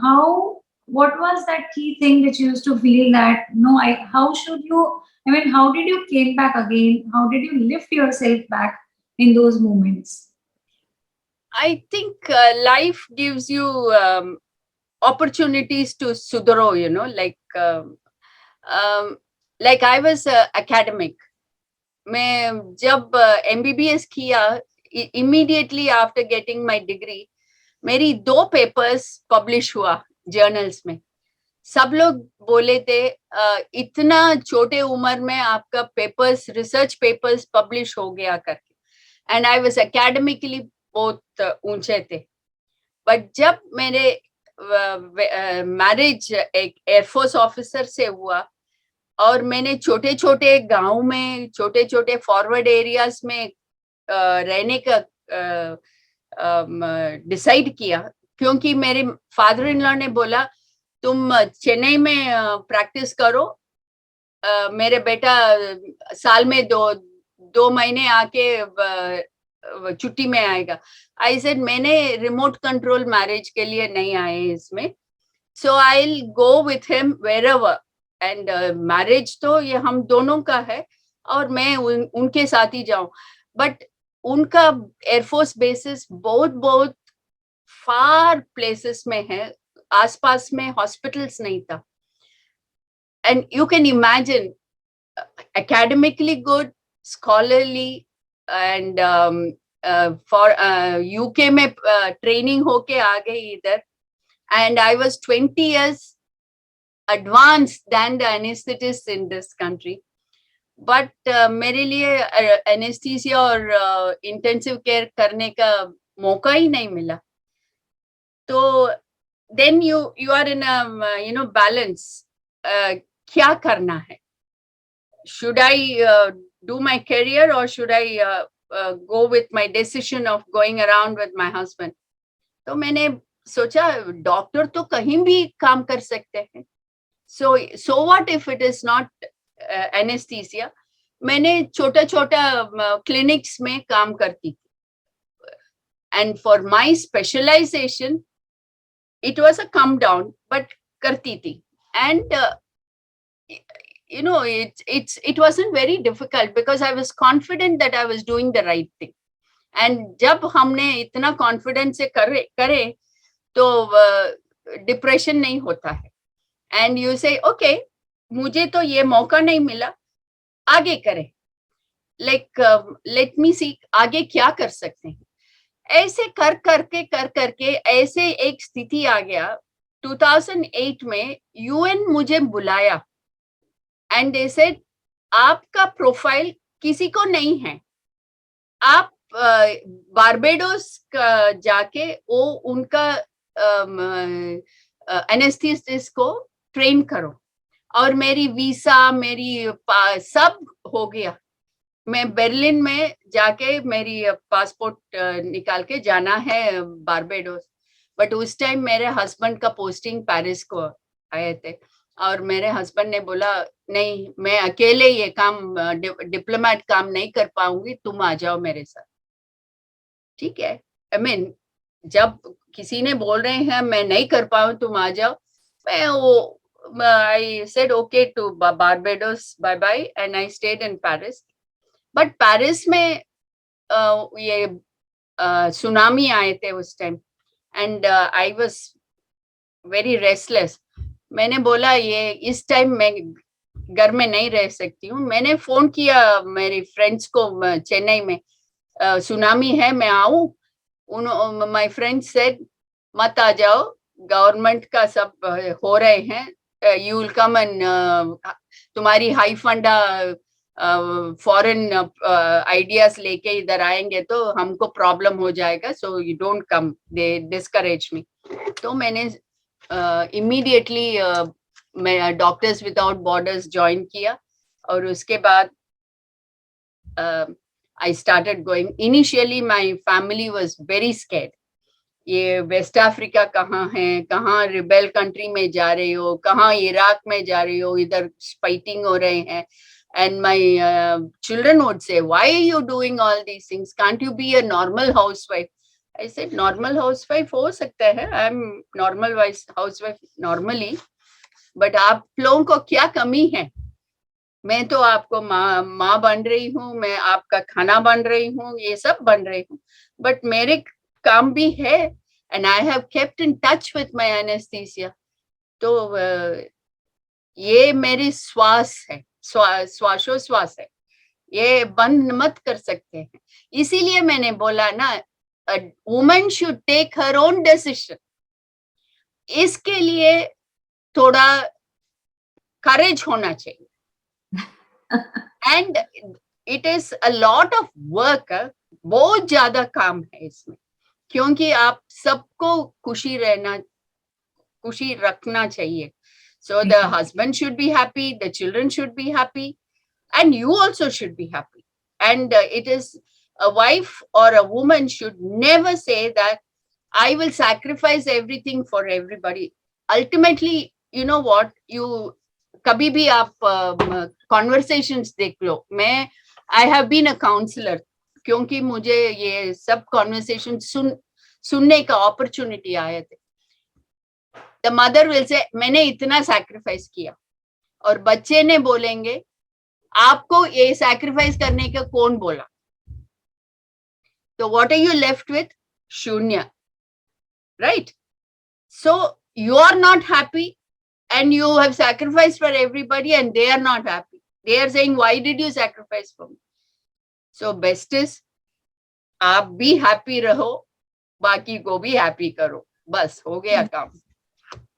what was that key thing that you used to feel that no, how should you, I mean, how did you came back again? How did you lift yourself back in those moments? I think life gives you opportunities to sudharo, like I was academic. मैं जब MBBS किया, immediately after getting my degree, मेरी 2 papers publish हुआ journals में. सब लोग बोले थे इतना छोटे उम्र में आपका पेपर्स, रिसर्च पेपर्स पब्लिश हो गया करके. एंड आई वाज एकेडमिकली बहुत ऊंचे थे. बट जब मेरे मैरिज एक एयरफोर्स ऑफिसर से हुआ और मैंने छोटे छोटे गांव में, छोटे छोटे फॉरवर्ड एरियाज में रहने का डिसाइड किया, क्योंकि मेरे फादर इन लॉ ने बोला तुम चेन्नई में प्रैक्टिस करो, मेरे बेटा साल में दो महीने आके छुट्टी में आएगा. आई सेड मैंने रिमोट कंट्रोल मैरिज के लिए नहीं आए इसमें, so I will go with him wherever. And marriage तो ये हम दोनों का है और मैं उनके साथ ही जाऊं. बट उनका एयरफोर्स बेसिस बहुत बहुत फार प्लेसेस में है, आसपास में हॉस्पिटल्स नहीं था. And you can imagine, academically good, scholarly, and for UK में ट्रेनिंग होके आ गई इधर. And I was 20 years advanced than the anesthetists in this country. But मेरे लिए anesthesia और intensive care करने का मौका ही नहीं मिला. तो then you are in a balance. क्या करना है, should I do my career or should I go with my decision of going around with my husband? तो मैंने सोचा डॉक्टर तो कहीं भी काम कर सकते हैं, so what if it is not anesthesia? मैंने छोटा छोटा क्लिनिक्स में काम करती थी, and for my specialization it was a come down, but करती थी, and you know, it wasn't very difficult because I was confident that I was doing the right thing. And जब हमने इतना confidence से करे तो डिप्रेशन नहीं होता है, and you say okay, मुझे तो ये मौका नहीं मिला, आगे करें, like let me see आगे क्या कर सकते हैं. ऐसे कर करके ऐसे एक स्थिति आ गया. 2008 में यूएन मुझे बुलाया एंड दे सेड आपका प्रोफाइल किसी को नहीं है, आप बारबेडोस जाके वो उनका एनेस्थीसिस्ट को ट्रेन करो. और मेरी वीसा मेरी सब हो गया. मैं बर्लिन में जाके मेरी पासपोर्ट निकाल के जाना है बारबेडोस, बट उस टाइम मेरे हस्बैंड का पोस्टिंग पेरिस को आए थे और मेरे हस्बैंड ने बोला नहीं, मैं अकेले ये काम डिप्लोमेट काम नहीं कर पाऊंगी, तुम आ जाओ मेरे साथ. ठीक है, आई मीन जब किसी ने बोल रहे हैं मैं नहीं कर पाऊं, तुम आ जाओ, मैं वो I said okay to Barbados, bye bye, and I stayed in Paris. But Paris में ये सुनामी आए थे उस time and I was very restless. मैंने बोला ये इस टाइम मैं घर में नहीं रह सकती हूँ. मैंने फोन किया मेरी फ्रेंड्स को चेन्नई में, सुनामी है मैं आऊँ. माय फ्रेंड्स सेड मत आ जाओ, गवर्नमेंट का सब हो रहे हैं, यू विल कम एंड तुम्हारी हाई फंडा फॉरेन आइडियाज लेके इधर आएंगे तो हमको प्रॉब्लम हो जाएगा, so you don't come. They discourage me. तो मैंने इमीडिएटली मैं डॉक्टर्स विदाउट बॉर्डर्स ज्वाइन किया और उसके बाद I started going. Initially my family was very scared. ये वेस्ट अफ्रीका कहाँ है, कहाँ रिबेल कंट्री में जा रही हो, कहाँ इराक में जा रही हो, इधर फाइटिंग हो रहे हैं. And my children would say, why are you doing all these things? Can't you be a normal housewife? I said, normal housewife हो सकता है, I'm normal housewife normally, but आप लोगों को क्या कमी है? मैं तो आपको माँ बन रही हूँ, मैं आपका खाना बन रही हूँ, ये सब बन रही हूँ, but मेरे काम भी है, and I have kept in touch with my anesthesia. तो ये मेरी श्वास है, श्वासोश्वास है, ये बंद मत कर सकते हैं. इसीलिए मैंने बोला ना, a woman should take her own decision. इसके लिए थोड़ा courage होना चाहिए. And it is a lot of work. बहुत ज्यादा काम है इसमें, क्योंकि आप सबको खुशी रखना चाहिए. So the husband should be happy, the children should be happy, and you also should be happy. And it is a wife or a woman should never say that I will sacrifice everything for everybody. Ultimately, you know what, you कभी भी आप conversations देख लो. मैं I have been a counselor क्योंकि मुझे ये सब conversation सुनने का opportunity आए थे. The mother will say, मैंने इतना sacrifice किया, और बच्चे ने बोलेंगे आपको ये sacrifice करने का कौन बोला? तो what are you left with? शून्य, right? So you are not happy and you have sacrificed for everybody and they are not happy. They are saying, why did you sacrifice for me? So best is आप भी happy रहो, बाकी को भी happy करो, बस हो गया काम.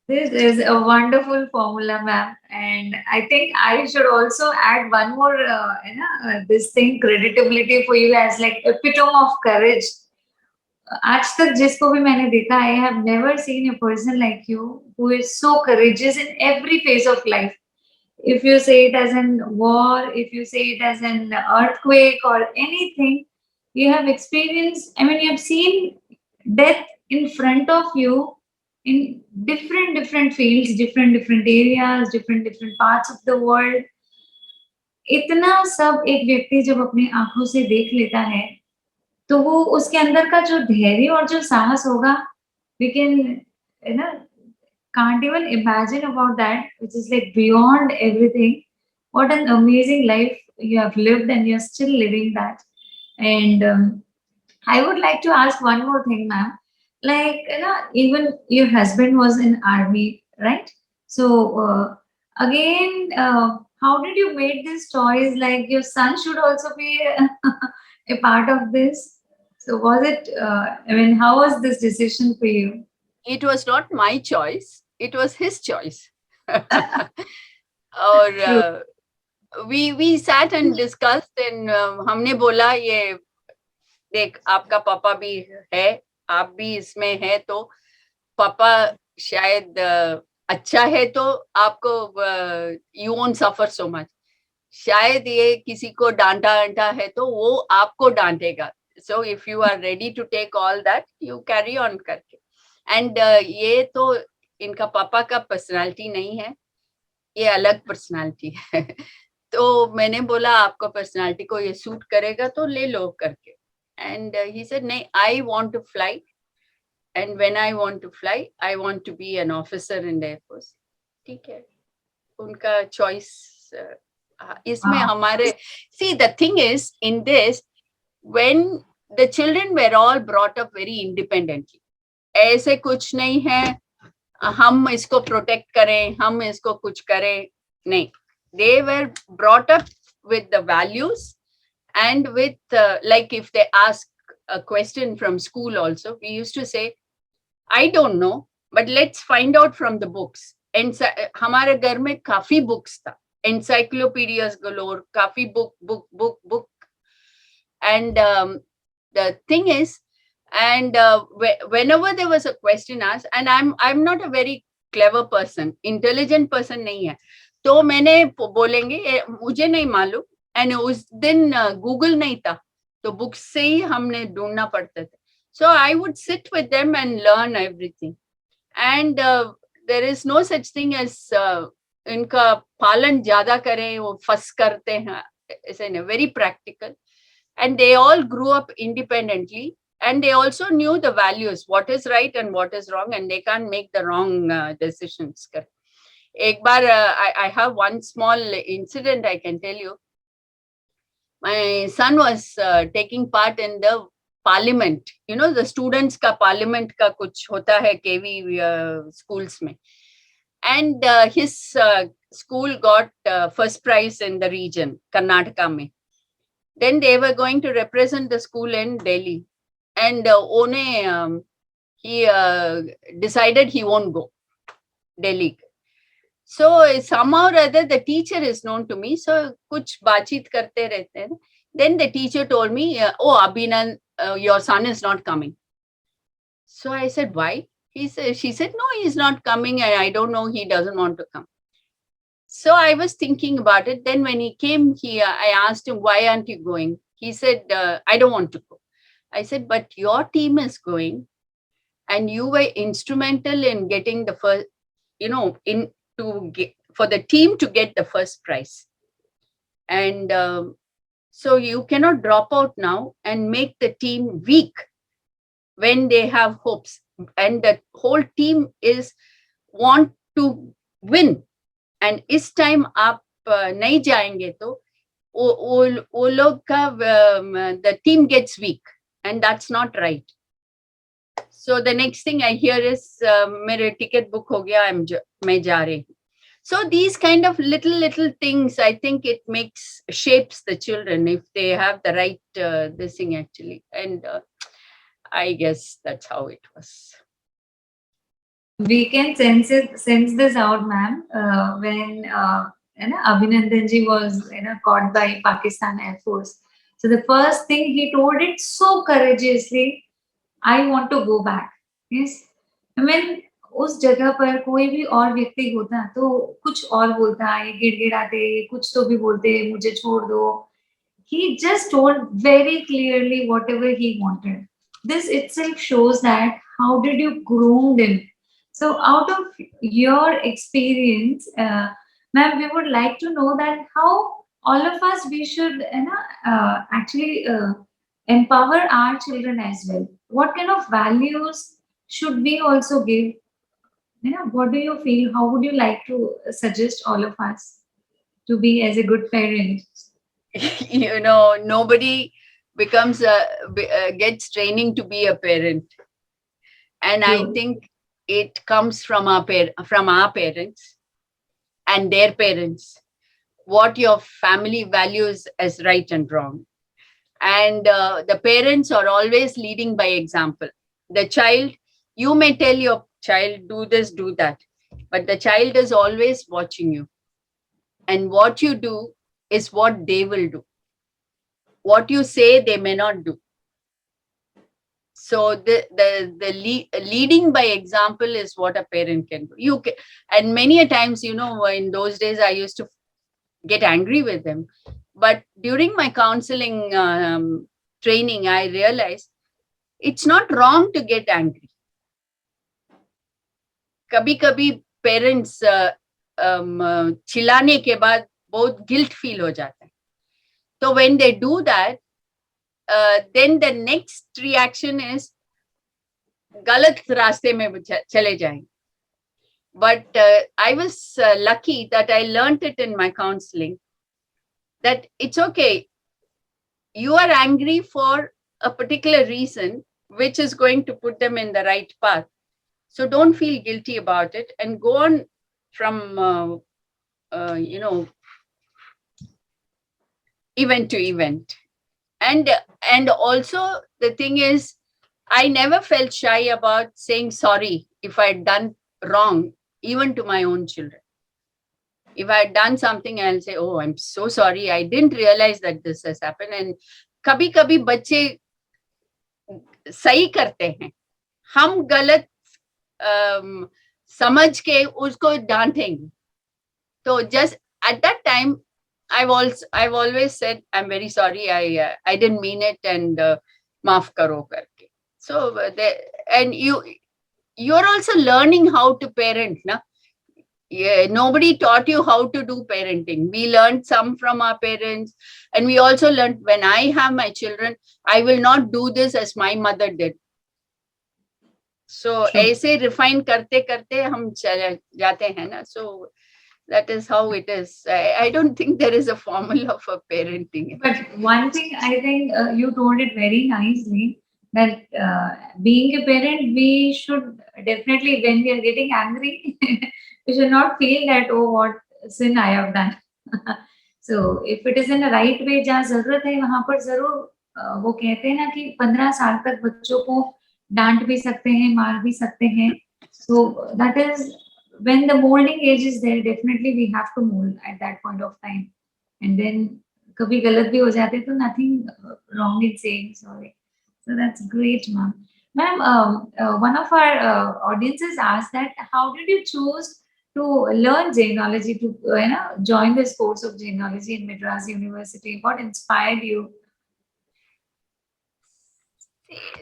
This is a wonderful formula, ma'am, and I think I should also add one more, this thing, creditability for you as like epitome of courage. आज तक जिसको भी मैंने देखा, I have never seen a person like you who is so courageous in every phase of life. If you say it as an war, if you say it as an earthquake or anything, you have experienced, I mean, you have seen death in front of you in different fields, different areas, different parts of the world. इतना सब एक व्यक्ति जब अपनी आंखों से देख लेता है, तो वो उसके अंदर का जो धैर्य और जो साहस होगा, we can, you know, can't even imagine about that, which is like beyond everything. What an amazing life you have lived, and you're still living that. And I would like to ask one more thing, ma'am. Like, even your husband was in army, right? So again, how did you make this choice? Like, your son should also be a part of this. So was it? I mean, how was this decision for you? It was not my choice. It was his choice. और True. we sat and discussed, and हमने बोला ये देख आपका पापा भी है, आप भी इसमें है, तो पापा शायद अच्छा है तो आपको you won't suffer so much. शायद ये किसी को डांटा है तो वो आपको डांटेगा. So if you are ready to take all that, you carry on करके. And ये तो इनका पापा का पर्सनालिटी नहीं है, ये अलग पर्सनालिटी है. तो मैंने बोला आपका पर्सनालिटी को ये सूट करेगा तो ले लो करके. And he said, नहीं, I want to fly. And when I want to fly, I want to be an officer in the Air Force. ठीक है, उनका choice. इसमें हमारे, see, the thing is, in this, when the children were all brought up very independently, ऐसे कुछ नहीं है हम इसको protect करें, हम इसको कुछ करें, नहीं. They were brought up with the values, and with like if they ask a question from school also, we used to say, I don't know, but let's find out from the books. And हमारे घर में काफी books था, encyclopedias galore, काफी book. And the thing is, and whenever there was a question asked, and I'm not a very clever person, intelligent person नहीं है, तो मैंने बोलेंगे मुझे नहीं मालूम. And उस दिन गूगल नहीं था, तो बुक्स से ही हमने ढूंढना पड़ता था. So I would sit with them and learn everything. And there is no such thing as इनका पालन ज्यादा करें, वो फस करते हैं, ऐसे very practical. And they all grew up independently, and they also knew the values, what is right and what is wrong, and they can't make the wrong decisions. एक बार I have one small incident I can tell you. My son was taking part in the parliament, you know, the students ka parliament ka kuch hota hai KV schools mein. And his school got first prize in the region, Karnataka mein. Then they were going to represent the school in Delhi. And he decided he won't go Delhi. So somehow or other, the teacher is known to me. So kuch baatcheet karte rehte hain. Then the teacher told me, oh, Abhinand, your son is not coming. So I said, why? She said, no, he's not coming. And I don't know, he doesn't want to come. So I was thinking about it. Then when he came here, I asked him, why aren't you going? He said, I don't want to go. I said, but your team is going, and you were instrumental in getting the first, you know, for the team to get the first prize. And so you cannot drop out now and make the team weak when they have hopes. And the whole team want to win. And इस time आप नहीं जाएंगे तो वो लोग का the team gets weak, and that's not right. So the next thing I hear is मेरे ticket book हो गया, मैं जा रही हूँ. So these kind of little things, I think it shapes the children if they have the right this thing actually. And I guess that's how it was. We can sense this out, ma'am, when Abhinandanji was caught by Pakistan Air Force. So the first thing he told it so courageously, I want to go back. Yes, I mean उस जगह पर कोई भी और व्यक्ति होता तो कुछ और बोलता, ये गिड़गिड़ाते, ये कुछ तो भी बोलते, मुझे छोड़ दो. He just told very clearly whatever he wanted. This itself shows that how did you groom him. So out of your experience, ma'am, we would like to know that how all of us we should actually empower our children as well. What kind of values should we also give? What do you feel? How would you like to suggest all of us to be as a good parent? Nobody becomes gets training to be a parent, and I True. think it comes from our parents and their parents, what your family values as right and wrong. And the parents are always leading by example. The child, you may tell your child, do this, do that, but the child is always watching you. And what you do is what they will do. What you say, they may not do. So leading by example is what a parent can do. And many a times, in those days, I used to get angry with them. But during my counseling training, I realized it's not wrong to get angry. कभी parents चिल्लाने के बाद बहुत guilt feel हो जाता है. So when they do that, then the next reaction is गलत रास्ते में चले जाएंगे. But I was lucky that I learned it in my counseling, that it's okay. You are angry for a particular reason, which is going to put them in the right path. So don't feel guilty about it and go on from, event to event. And also the thing is, I never felt shy about saying sorry if I had done wrong, even to my own children. If I had done something, I'll say, oh, I'm so sorry. I didn't realize that this has happened. And कभी-कभी बच्चे सही करते हैं. हम गलत समझ के उसको डांटेंगे. So just at that time, I've always said, I'm very sorry. I didn't mean it, and maaf karo karke. So and you're also learning how to parent, na? Yeah, nobody taught you how to do parenting. We learned some from our parents, and we also learned, when I have my children, I will not do this as my mother did. So ऐसे refine करते करते हम चले जाते हैं ना. So that is how it is. I don't think there is a formula for parenting. But one thing I think you told it very nicely, that being a parent, we should definitely, when we are getting angry, we should not feel that, oh, what sin I have done. So if it is in the right way, जहाँ जरूरत है वहाँ पर जरूर वो कहते हैं ना कि 15 साल तक बच्चों को डांट भी सकते हैं, मार भी सकते हैं. So that is when the molding age is there, definitely we have to mold at that point of time. And then कभी गलत भी हो जाते तो nothing wrong in saying sorry. So that's great, ma'am. Ma'am, one of our audiences asked that how did you choose to learn Jainology, to join this course of Jainology in Madras University? What inspired you?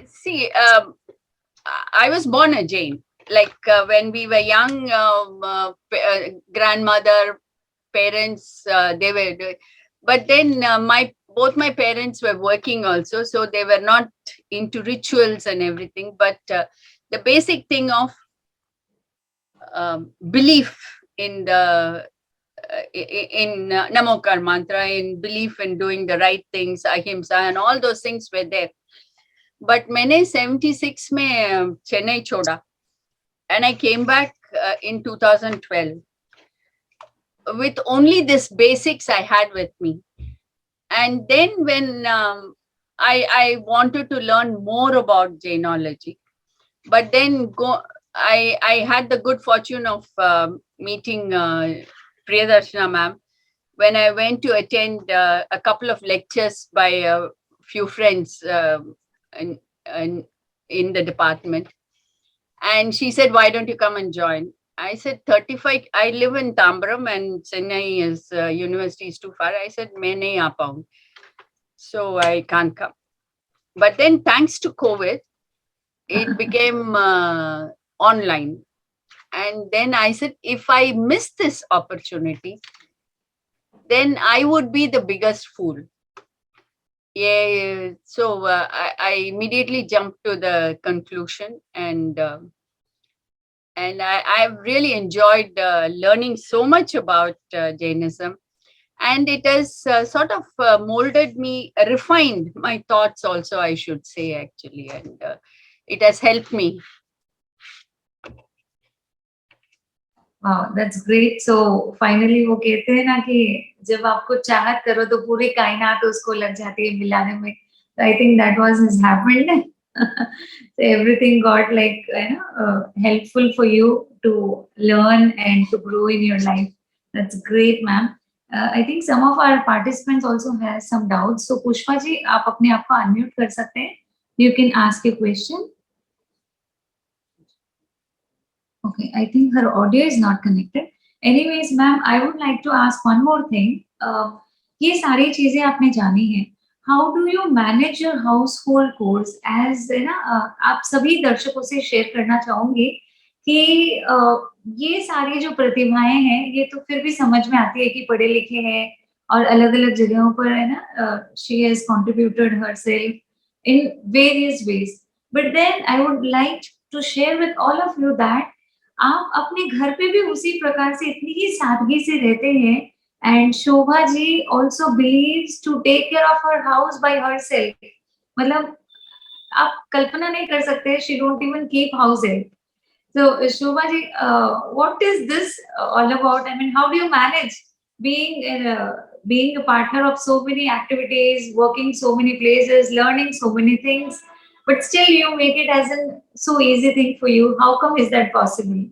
See, I was born a Jain. Like when we were young, grandmother, parents, they were. But then both my parents were working also, so they were not into rituals and everything. But the basic thing of belief in the in Namokar mantra, in belief in doing the right things, ahimsa, and all those things were there. But मैंने 76 में चेन्नई छोड़ा, and I came back in 2012 with only this basics I had with me. And then when I wanted to learn more about Jainology, but then I had the good fortune of meeting Priyadarshana ma'am when I went to attend a couple of lectures by a few friends in the department. And she said, why don't you come and join? I said, 35, I live in Tambaram and Chennai is, university is too far. I said, main nahi aa paungi. So I can't come. But then thanks to COVID, it became online. And then I said, if I miss this opportunity, then I would be the biggest fool. Yeah. So I immediately jumped to the conclusion, and I've really enjoyed learning so much about Jainism. And it has sort of molded me, refined my thoughts also, I should say, actually. And it has helped me. Wow, that's great. So finally वो कहते हैं ना कि जब आपको चाहत करो तो पूरी कायनात उसको लग जाती है मिलाने में. So I think that was has happened. So everything got like helpful for you to learn and to grow in your life. That's great, ma'am. I think some of our participants also have some doubts. So Pushpa ji आप अपने आप को unmute कर सकते हैं. You can ask a question. Okay, I think her audio is not connected. Anyways, ma'am, I would like to ask one more thing. ये सारी चीजें आपने जानी हैं. How do you manage your household chores? As है ना, आप सभी दर्शकों से शेयर करना चाहूंगी कि ये सारी जो प्रतिभाएं हैं, ये तो फिर भी समझ में आती है कि पढ़े लिखे हैं और अलग-अलग जगहों पर है ना, she has contributed herself in various ways. But then I would like to share with all of you that आप अपने घर पे भी उसी प्रकार से इतनी ही सादगी से रहते हैं. And Shobha ji also believes to take care of her house by herself. मतलब आप कल्पना नहीं कर सकते, she don't even keep house help. So Shobha ji, what is this all about? I mean, how do you manage being a partner of so many activities, working so many places, learning so many things, but still you make it as a so easy thing for you? How come is that possible?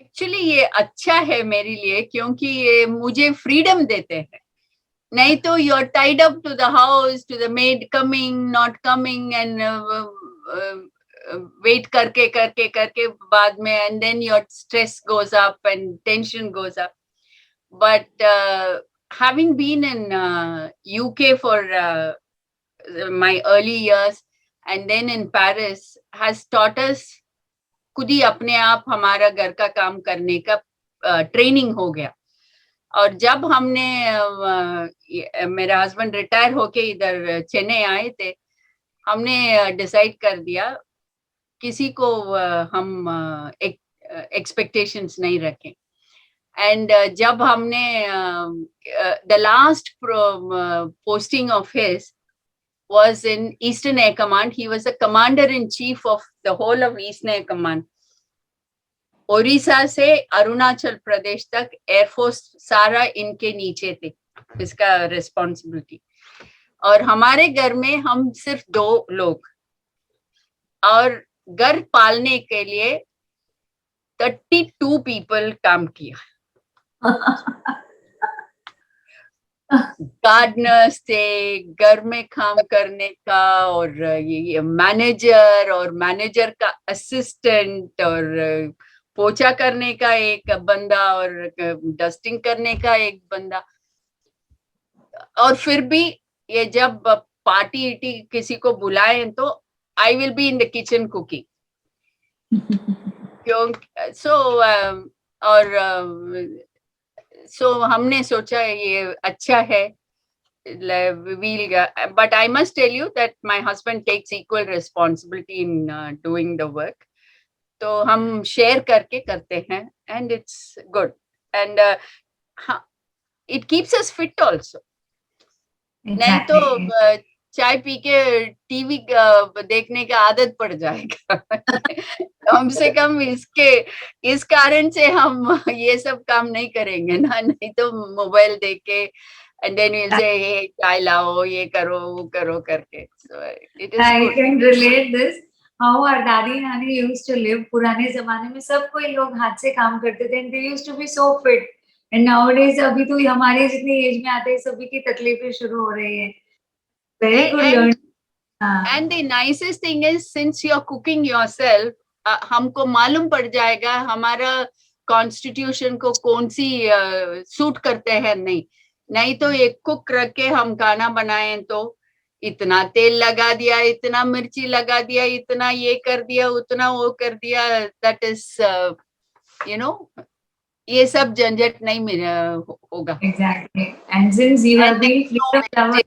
Actually, ये अच्छा है मेरे लिए, क्योंकि ये मुझे freedom देते हैं. नहीं तो you're tied up to the house, to the maid coming, not coming, and wait करके बाद में, and then your stress goes up and tension goes up. But having been in UK for my early years and then in Paris has taught us खुद ही अपने आप हमारा घर का काम करने का ट्रेनिंग हो गया. और जब हमने मेरा हस्बैंड रिटायर होके इधर चेन्नई आए थे, हमने डिसाइड कर दिया किसी को हम एक्सपेक्टेशंस नहीं रखें. एंड जब हमने the last posting of his was in Eastern Air Command. He was the commander-in-chief of the whole of Eastern Air Command. Odisha से अरुणाचल प्रदेश तक एयरफोर्स सारा इनके नीचे थे, इसका रिस्पॉन्सिबिलिटी. और हमारे घर में हम सिर्फ 2 लोग, और घर पालने के लिए 32 पीपल काम किया. गार्डनर्स थे, घर में काम करने का, और ये मैनेजर और मैनेजर का असिस्टेंट, और पोछा करने का एक बंदा, और डस्टिंग करने का एक बंदा. और फिर भी ये जब पार्टी किसी को बुलाए तो I will be in the kitchen cooking. So हमने सोचा ये अच्छा है. But I must tell you that my husband takes equal responsibility in doing the work. तो हम शेयर करके करते हैं, and it's good, and it keeps us fit also. नहीं तो चाय पी के टीवी देखने का आदत पड़ जाएगा. कम से कम इस कारण से हम ये सब काम नहीं करेंगे ना. नहीं तो मोबाइल देख के and then we'll say, hey, चाय लाओ, ये करो, वो करो करके. So it is I good. can relate this. How our दादी नानी used to live. पुराने जमाने में सब कोई लोग हाथ से काम करते थे, and they used to be so fit. And nowadays अभी तो हमारे जितनी एज में आते हैं सभी की तकलीफें शुरू हो रही है. Very good learning. And the nicest thing is, since you're cooking yourself, हमको मालूम पड़ जाएगा हमारा कॉन्स्टिट्यूशन को कौन सी सूट करते हैं, नहीं तो एक कुक रख के हम खाना बनाएं तो इतना तेल लगा दिया, इतना मिर्ची लगा दिया, इतना ये कर दिया, उतना वो कर दिया. दैट इज ये सब झंझट नहीं मेरा होगा. Exactly. And since you have been freedom lover,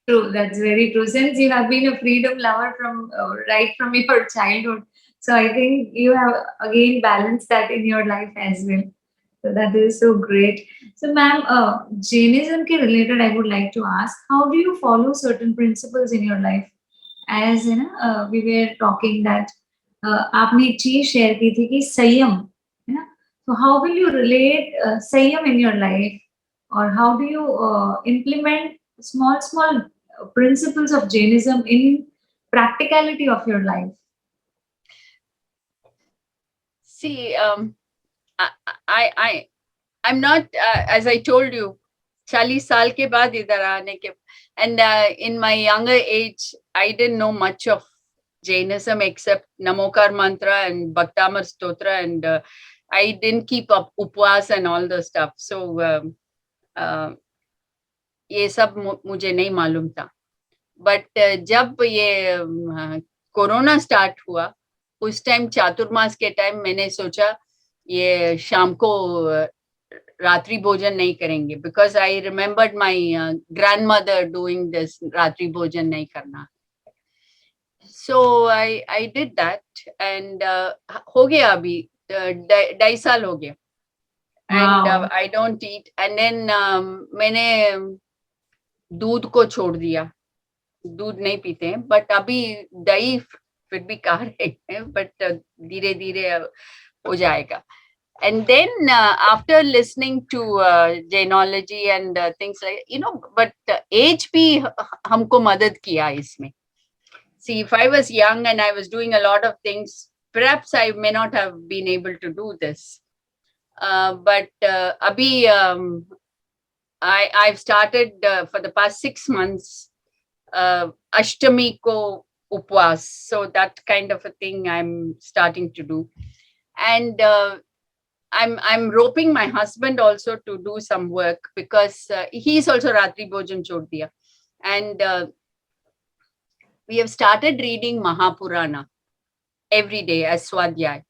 true, that's very true. Since you have been a freedom lover from right from your childhood, so I think you have again balanced that in your life as well. So that is so great. So, ma'am, Jainism ke related, I would like to ask, how do you follow certain principles in your life? As you know, we were talking that आपने एक चीज share की थी कि संयम, है ना? So how will you relate संयम in your life, or how do you implement small principles of Jainism in practicality of your life? See, I'm not, as I told you, 40 साल के बाद इधर आने के, and in my younger age, I didn't know much of Jainism except Namokar mantra and Bhaktamar stotra, and I didn't keep up upvas and all the stuff. So ये सब मुझे नहीं मालूम था. But जब ये कोरोना स्टार्ट हुआ, उस टाइम चातुर्मास के टाइम मैंने सोचा ये शाम को रात्रि भोजन नहीं करेंगे, because I remembered my grandmother doing this, रात्रि भोजन नहीं करना. So I did that, and हो गया अभी 2.5 साल हो गया, and I don't eat. And then मैंने दूध को छोड़ दिया, दूध नहीं पीते हैं, but अभी दही फिर भी खा रहे हैं, but धीरे धीरे हो जाएगा. And then after listening to Jainology and things like, but age भी हमको मदद किया इसमें. See, if I was young and I was doing a lot of things, perhaps I may not have been able to do this. But abhi, I've started for the past 6 months, Ashtami ko upwas. So that kind of a thing I'm starting to do. And I'm roping my husband also to do some work, because he's also Ratri Bhojan chhod diya. And we have started reading Mahapurana every day as Swadhyay,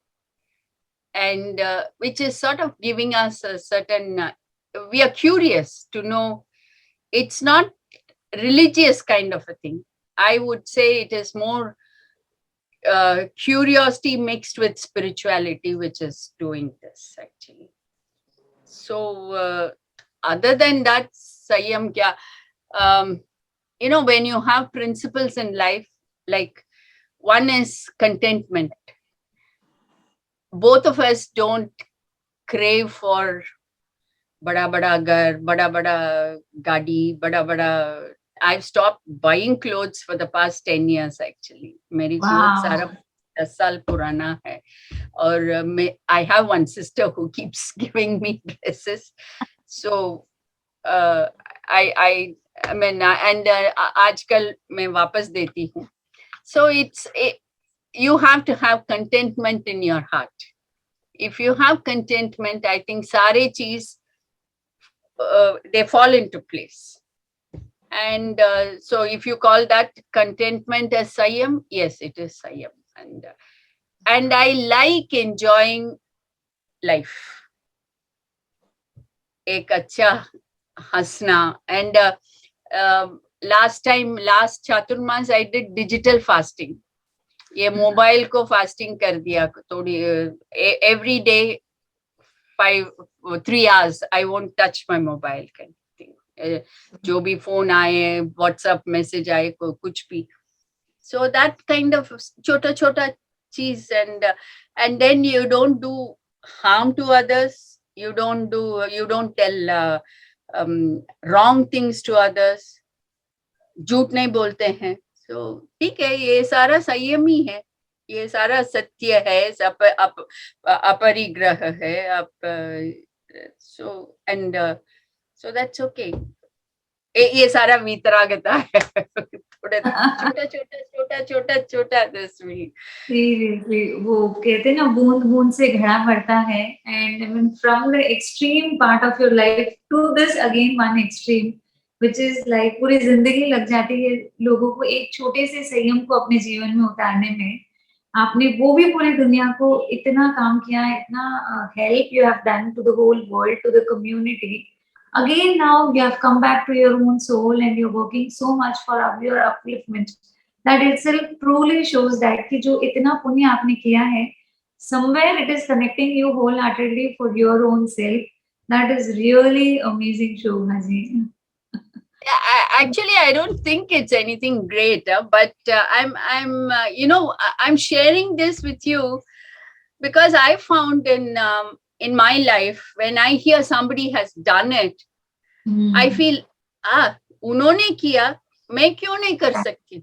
and which is sort of giving us a certain, we are curious to know. It's not religious kind of a thing. I would say it is more curiosity mixed with spirituality, which is doing this actually. So other than that, Sayam kya, when you have principles in life, like one is contentment. Both of us don't crave for bada gar, bada gadi, bada. I've stopped buying clothes for the past 10 years actually. Meri clothes are 10 saal purana hai. Or I have one sister who keeps giving me dresses. So I mean, and आजकल मैं वापस देती हूँ. So you have to have contentment in your heart. If you have contentment, I think सारे चीज they fall into place. And so if you call that contentment as Sayam, yes, it is Sayam. And I like enjoying life. एक अच्छा हंसना. And last Chaturmas I did digital fasting. ये mobile को fasting कर दिया थोड़ी. Every day 3 hours I won't touch my mobile kind of thing. जो भी फोन आए, व्हाट्सएप मैसेज आए, कुछ भी. So that kind of छोटा चीज. And then you don't do harm to others. You don't tell wrong things to others. झूठ नहीं बोलते हैं. So ठीक है, ये सारा संयम ही है, ये सारा सत्य है, अपरिग्रह है. So that's okay. ये सारा वीतरागता है थोड़ा छोटा छोटा छोटा छोटा छोटा तस्वीर. सीरियसली वो कहते हैं ना बूंद बूंद से घड़ा भरता है and from the extreme part of your life to this again one extreme which is like पूरी जिंदगी लग जाती है लोगों को एक छोटे से संयम को अपने जीवन में उतारने में. आपने वो भी पूरी दुनिया को इतना काम किया, इतना help you have done to the whole world, to the community. Again, now you have come back to your own soul and you're working so much for your upliftment. That itself truly shows that कि जो इतना पुण्य आपने किया है, somewhere it is connecting you wholeheartedly for your own self. That is really amazing, Shobha ji. Actually, I don't think it's anything great, but I'm sharing this with you because I found in my life when I hear somebody has done it, I feel उन्होंने किया, मैं क्यों नहीं कर सकती?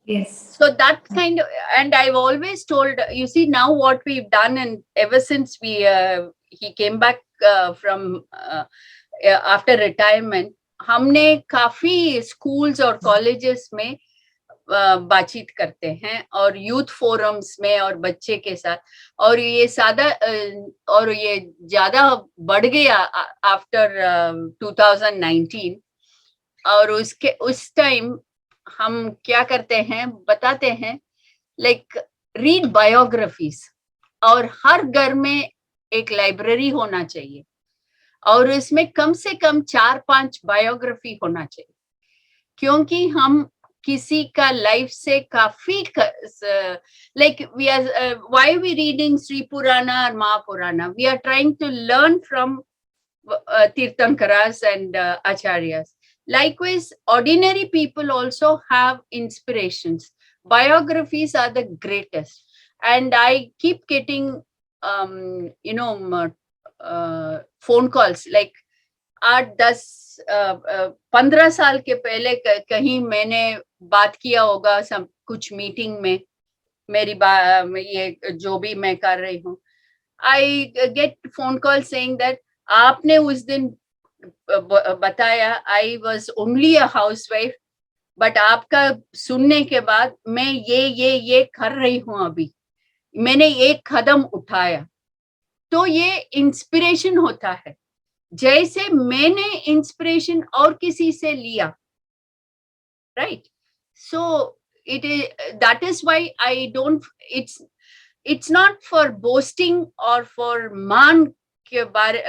Yes. So that kind of, and I've always told, you see now what we've done, and ever since he came back from after retirement, हमने काफी schools और colleges में बातचीत करते हैं और यूथ फोरम्स में और बच्चे के साथ, और ये और ये ज्यादा बढ़ गया आफ्टर 2019. और उस टाइम हम क्या करते हैं, बताते हैं, लाइक रीड बायोग्राफीज, और हर घर में एक लाइब्रेरी होना चाहिए और इसमें कम से कम 4-5 बायोग्राफी होना चाहिए, क्योंकि हम किसी का लाइफ से काफी like we are why we reading Shri Purana और Mahapurana, we are trying to learn from Tirthankaras and Acharyas. Likewise, ordinary people also have inspirations. Biographies are the greatest, and I keep getting phone calls like 8-10-15 साल के पहले कहीं मैंने बात किया होगा कुछ मीटिंग में, मेरी ये जो भी मैं कर रही हूँ, I get phone call saying that आपने उस दिन बताया I was only a housewife, but आपका सुनने के बाद मैं ये कर रही हूँ, अभी मैंने एक कदम उठाया. तो ये इंस्पिरेशन होता है, जैसे मैंने इंस्पिरेशन और किसी से लिया, right? So that is why I don't, it's not for boasting or for मान के बारे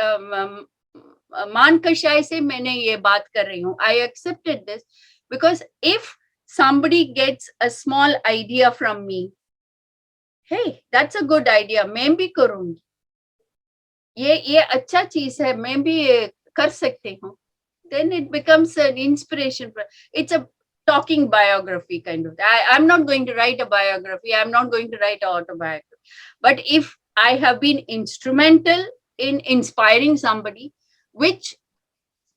मान कशाय से मैंने ये बात कर रही हूँ. I accepted this because if somebody gets a small idea from me, hey, that's a good idea, मैं भी करूँगी, ये अच्छा चीज है, मैं भी कर सकती हूँ, then it becomes an inspiration. It's a talking biography kind of. I'm not going to write a biography, I'm not going to write an autobiography, but if I have been instrumental in inspiring somebody, which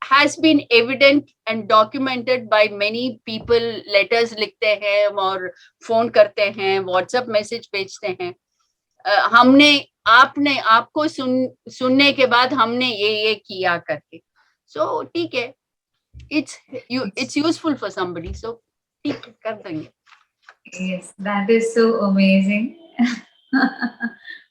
has been evident and documented by many people, letters लिखते हैं और phone करते हैं, WhatsApp message भेजते हैं, हमने आपको सुनने के बाद हमने ये किया करके. So ठीक है, it's useful for somebody, so ठीक है, कर देंगे. Yes, that is so amazing.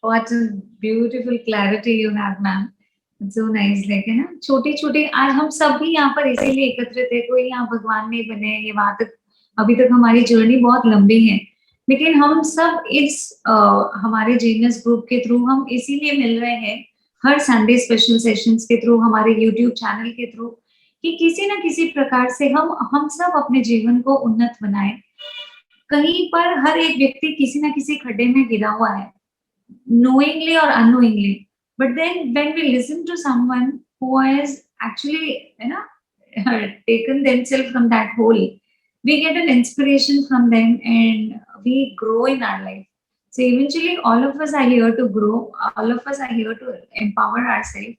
What a beautiful clarity you have, ma'am. So nice, like है ना, छोटी छोटी आज हम सब भी यहाँ पर इसीलिए एकत्रित है, कोई यहाँ भगवान नहीं बने. ये बात अभी तक हमारी जर्नी बहुत लंबी है, लेकिन हम सब इस हमारे जीनियस ग्रुप के थ्रू हम इसीलिए मिल रहे हैं, हर संडे स्पेशल सेशंस के थ्रू, हमारे यूट्यूब चैनल के थ्रू, कि किसी न किसी प्रकार से हम सब अपने जीवन को उन्नत बनाए. कहीं पर हर एक व्यक्ति किसी न किसी खड्डे में गिरा हुआ है, knowingly or unknowingly. But then when we listen to someone who has actually, taken themselves from that hole, we get an inspiration from them and we grow in our life. So eventually all of us are here to grow, all of us are here to empower ourselves.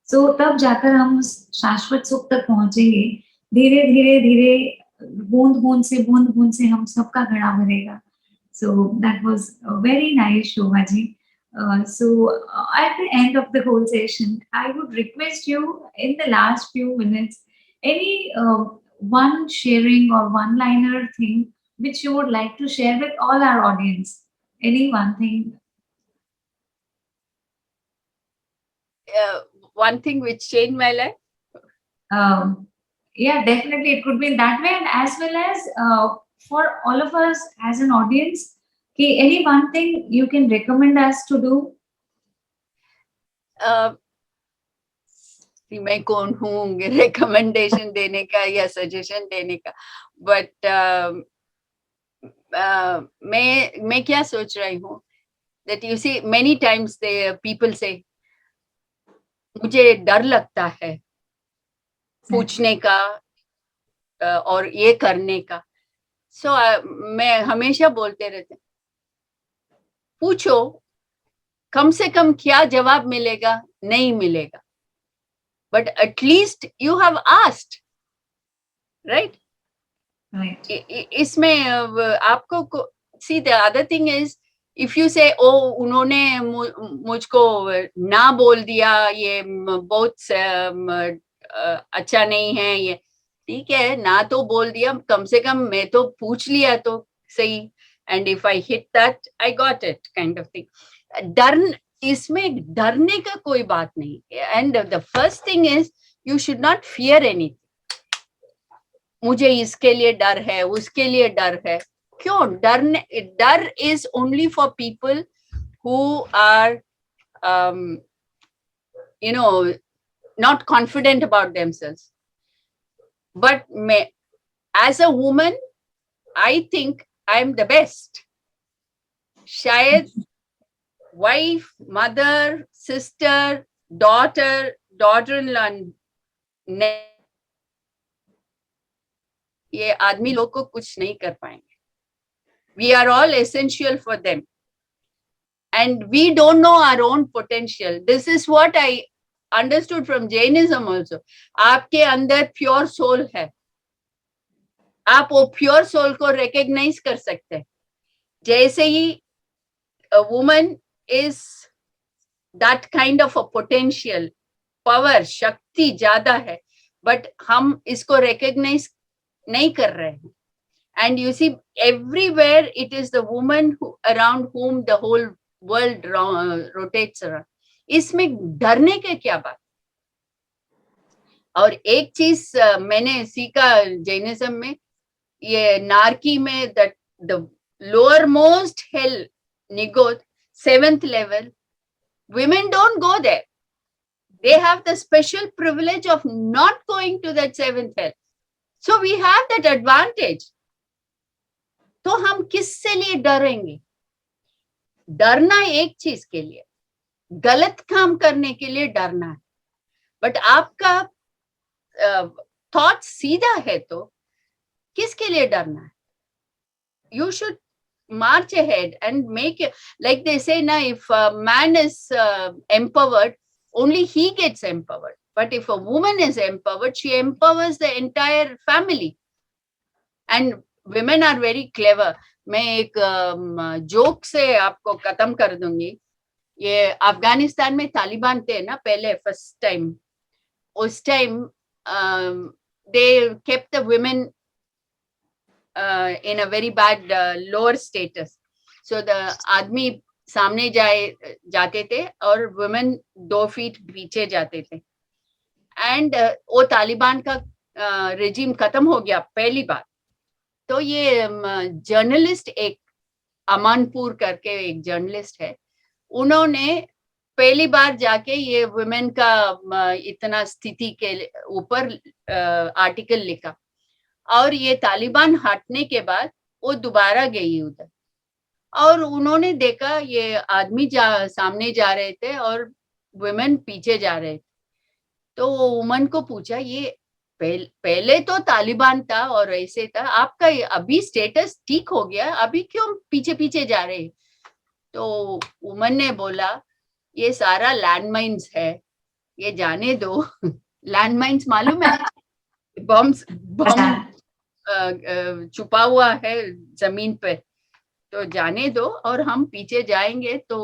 So तब जाकर हम उस शाश्वत सुख तक पहुंचेंगे. धीरे धीरे धीरे बूंद बूंद से हम सबका घड़ा भरेगा. So that was very nice, Shobha ji. At the end of the whole session, I would request you in the last few minutes, any one sharing or one-liner thing which you would like to share with all our audience? Any one thing? One thing which changed my life? Yeah, definitely it could be in that way, and as well as for all of us as an audience, okay, any one thing you can recommend us to do? मैं कौन हूँ recommendation देने का या suggestion देने का, but मैं क्या सोच रही हूँ, that you see many times the people say मुझे डर लगता है पूछने का और ये करने का, so मैं हमेशा बोलते रहते पूछो, कम से कम क्या जवाब मिलेगा, नहीं मिलेगा, but at least you have asked, right? Right. इसमें आपको see the other thing is if you say oh उन्होंने मुझको ना बोल दिया, ये बहुत अच्छा नहीं है, ये ठीक है ना तो बोल दिया, कम से कम मैं तो पूछ लिया तो सही, and if I hit that I got it kind of thing. डर, इसमें डरने का कोई बात नहीं, and the first thing is you should not fear anything. मुझे इसके लिए डर है, उसके लिए डर है, क्यों डरने? डर is only for people who are you know not confident about themselves. But as a woman I think I'm the best. शायद wife, mother, sister, daughter-in-law, ये आदमी लोग को कुछ नहीं कर पाएंगे. We are all essential for them, and we don't know our own potential. This is what I understood from Jainism also. आपके अंदर pure soul है, आप वो pure soul को recognize कर सकते हैं. जैसे ही a woman is that kind of a potential, power, शक्ति ज्यादा है, but हम इसको recognize नहीं कर रहे हैं. And you see everywhere it is the woman around whom the whole world rotates around. इसमें डरने के क्या बात? और एक चीज मैंने सीखा जैनिज्म में, ये नारकी में, that the lowermost hell, Nigoth, 7th level, women don't go there. They have the special privilege of not going to that 7th hell. So we have that advantage. तो हम किससे लिए डरेंगे? डरना एक चीज के लिए, गलत काम करने के लिए डरना है, बट आपका थॉट सीधा है तो किसके लिए डरना है? You should march ahead and make it, like they say na, if a man is empowered, only he gets empowered, but if a woman is empowered, she empowers the entire family. And women are very clever. मैं एक joke से आपको खत्म कर दूंगी. ये अफगानिस्तान में तालिबान थे ना पहले, फर्स्ट टाइम, उस time they kept the women in a very bad lower status. So the आदमी सामने जाते थे और women 2 feet पीछे जाते थे. And वो तालिबान का regime खत्म हो गया पहली बार. तो ये जर्नलिस्ट, एक अमानपुर करके एक जर्नलिस्ट है, उन्होंने पहली बार जाके ये वुमेन का इतना स्थिति के ऊपर आर्टिकल लिखा, और ये तालिबान हटने के बाद वो दोबारा गई उधर, और उन्होंने देखा ये आदमी सामने जा रहे थे और वुमेन पीछे जा रहे थे. तो वो वुमन को पूछा, ये पहले तो तालिबान था और ऐसे था, आपका अभी स्टेटस ठीक हो गया, अभी क्यों पीछे पीछे जा रहे? तो वुमन ने बोला, ये सारा लैंडमाइंस है, ये जाने दो. लैंडमाइंस मालूम है? बम छुपा हुआ है जमीन पे, तो जाने दो और हम पीछे जाएंगे तो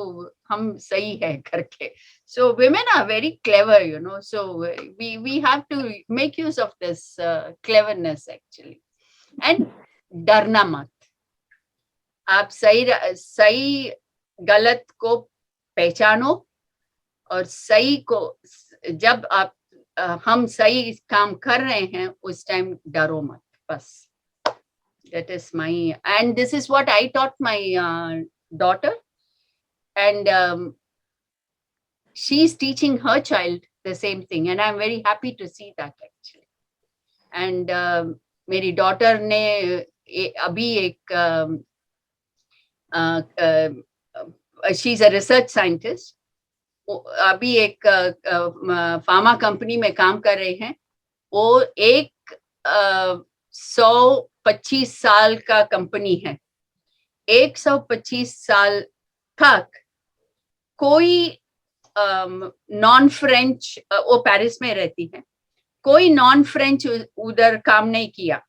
हम सही है करके. So women are very clever, you know. So we have to make use of this cleverness actually. And डरना मत. आप सही गलत को पहचानो और सही को जब आप हम सही काम कर रहे हैं उस टाइम डरो मत बस. That is my, and this is what I taught my daughter, and she's teaching her child the same thing, and I'm very happy to see that actually. And मेरी daughter ने अभी एक she's a research scientist. अभी एक pharma company में काम कर रहे हैं. वो एक 125 साल का कंपनी है. 125 साल तक कोई नॉन फ्रेंच, वो पेरिस में रहती है, कोई नॉन फ्रेंच उधर काम नहीं किया.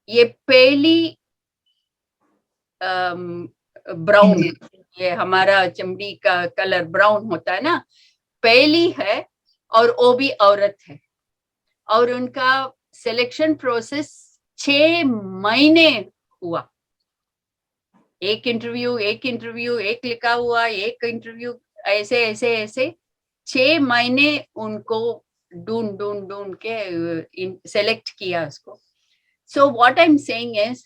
ये पहली ब्राउन, ये हमारा चमड़ी का कलर ब्राउन होता है ना, पहली है और वो भी औरत है. और उनका सिलेक्शन प्रोसेस 6 महीने हुआ. एक इंटरव्यू एक लिखा हुआ, एक इंटरव्यू, ऐसे 6 महीने उनको ढूंढ के सेलेक्ट किया उसको. So what I am saying is,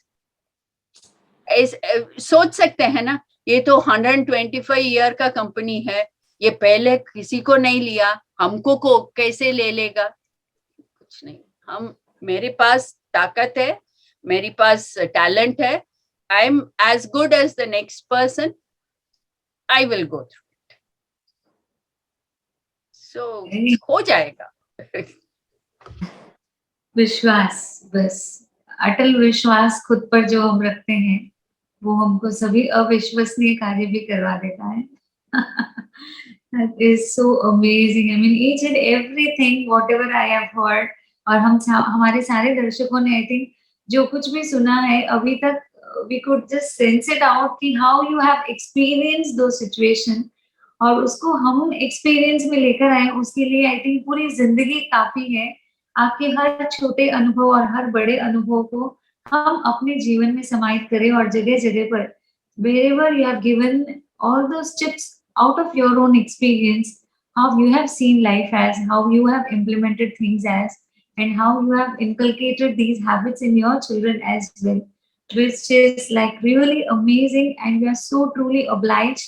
सोच सकते हैं ना, ये तो 125 ईयर का कंपनी है, ये पहले किसी को नहीं लिया, हमको को कैसे ले लेगा? कुछ नहीं. मेरे पास ताकत है, मेरे पास टैलेंट है. I am as good as the next person. I will go through it. So हो जाएगा. विश्वास, बस अटल विश्वास खुद पर जो हम रखते हैं वो हमको सभी अविश्वसनीय कार्य भी करवा देता है. That is so amazing. I mean, each and everything, whatever I have heard, और हमारे सारे दर्शकों ने I think जो कुछ भी सुना है अभी तक, we could just sense it out कि how you have experienced those situation, और उसको हम एक्सपीरियंस में लेकर आए, उसके लिए आई थिंक पूरी जिंदगी काफी है. आपके हर छोटे अनुभव और हर बड़े अनुभव को हम अपने जीवन में समाहित करें, और जगह जगह पर wherever you have given all those tips out of your own experience, how you have seen life as, how you have implemented things as, and how you have inculcated these habits in your children as well, which is like really amazing, and we are so truly obliged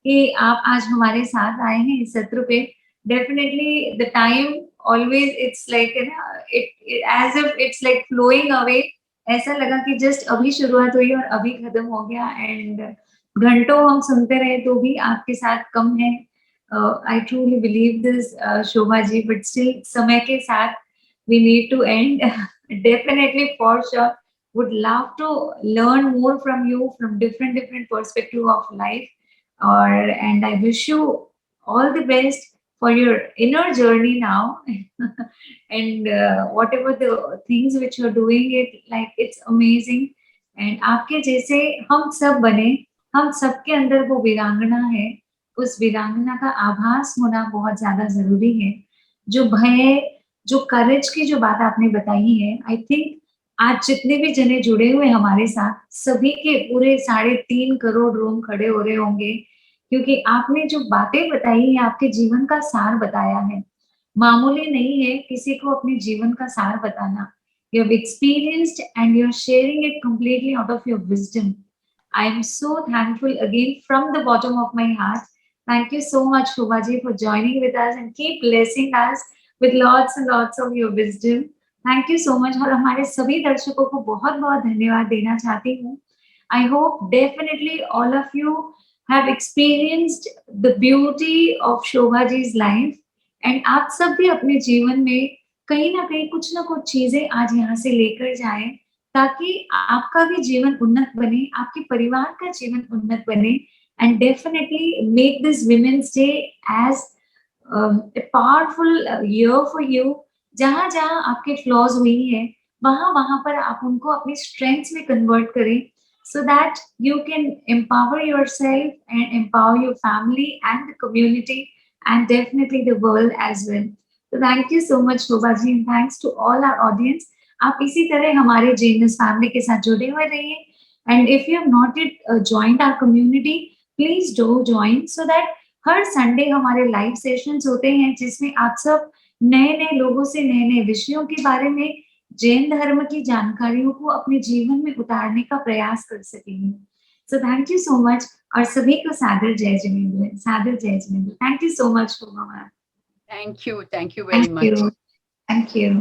कि आप आज हमारे साथ आए हैं इस सत्र पे. Definitely the time always it's like, you know, it as if it's like flowing away. ऐसा लगा कि जस्ट अभी शुरुआत हुई और अभी खत्म हो गया, एंड घंटों हम सुनते रहे तो भी आपके साथ कम है. I truly believe this Shobha ji, but still समय के साथ we need to end. Definitely, for sure, would love to learn more from you from different perspective of life. And I wish you all the best for your inner journey now. And whatever the things which you're doing, it like it's amazing. And आपके जैसे हम सब बने, हम सबके अंदर वो वीरांगना है, उस वीरांगना का आभास होना बहुत ज्यादा जरूरी है. जो भय, जो करेज की जो बात आपने बताई है, आई थिंक आज जितने भी जने जुड़े हुए हमारे साथ, सभी के पूरे 3.5 करोड़ रूम खड़े हो रहे होंगे, क्योंकि आपने जो बातें बताई है, आपके जीवन का सार बताया है. मामूली नहीं है किसी को अपने जीवन का सार बताना. You have experienced and you're sharing it completely out of your wisdom. I am so thankful again from the bottom of my heart. Thank you so much, Shobha ji, for joining with us and keep blessing us with lots and lots of your wisdom. Thank you so much. और हमारे सभी दर्शकों को बहुत बहुत धन्यवाद देना चाहती हूँ. I hope definitely all of you have experienced the beauty of Shobha ji's life, and आप सब भी अपने जीवन में कहीं ना कहीं कुछ ना कुछ चीजें आज यहाँ से लेकर जाएं, ताकि आपका भी जीवन उन्नत बने, आपके परिवार का जीवन उन्नत बने. And definitely make this Women's Day as a powerful year for you. जहाँ जहाँ आपके फ्लॉज हुई है वहां पर आप उनको अपनी स्ट्रेंथ्स में कन्वर्ट करें, so that you can empower yourself and empower your family and the community and definitely the world as well. So thank you so much Shobha ji, and thanks to all our audience. आप इसी तरह हमारे genius family के साथ जुड़े हुए रहिए, and if you have not yet joined our community, please do join, so that her Sunday हमारे लाइव सेशंस होते हैं जिसमें आप सब नए नए लोगों से नए नए विषयों के बारे में, जैन धर्म की जानकारियों को अपने जीवन में उतारने का प्रयास कर सकेंगे. So thank you so much, और सभी को सादर जय जिनेंद्र, सादर जय Jinendra. Thank you so much Shobha ma'am. Thank you very much. Thank you.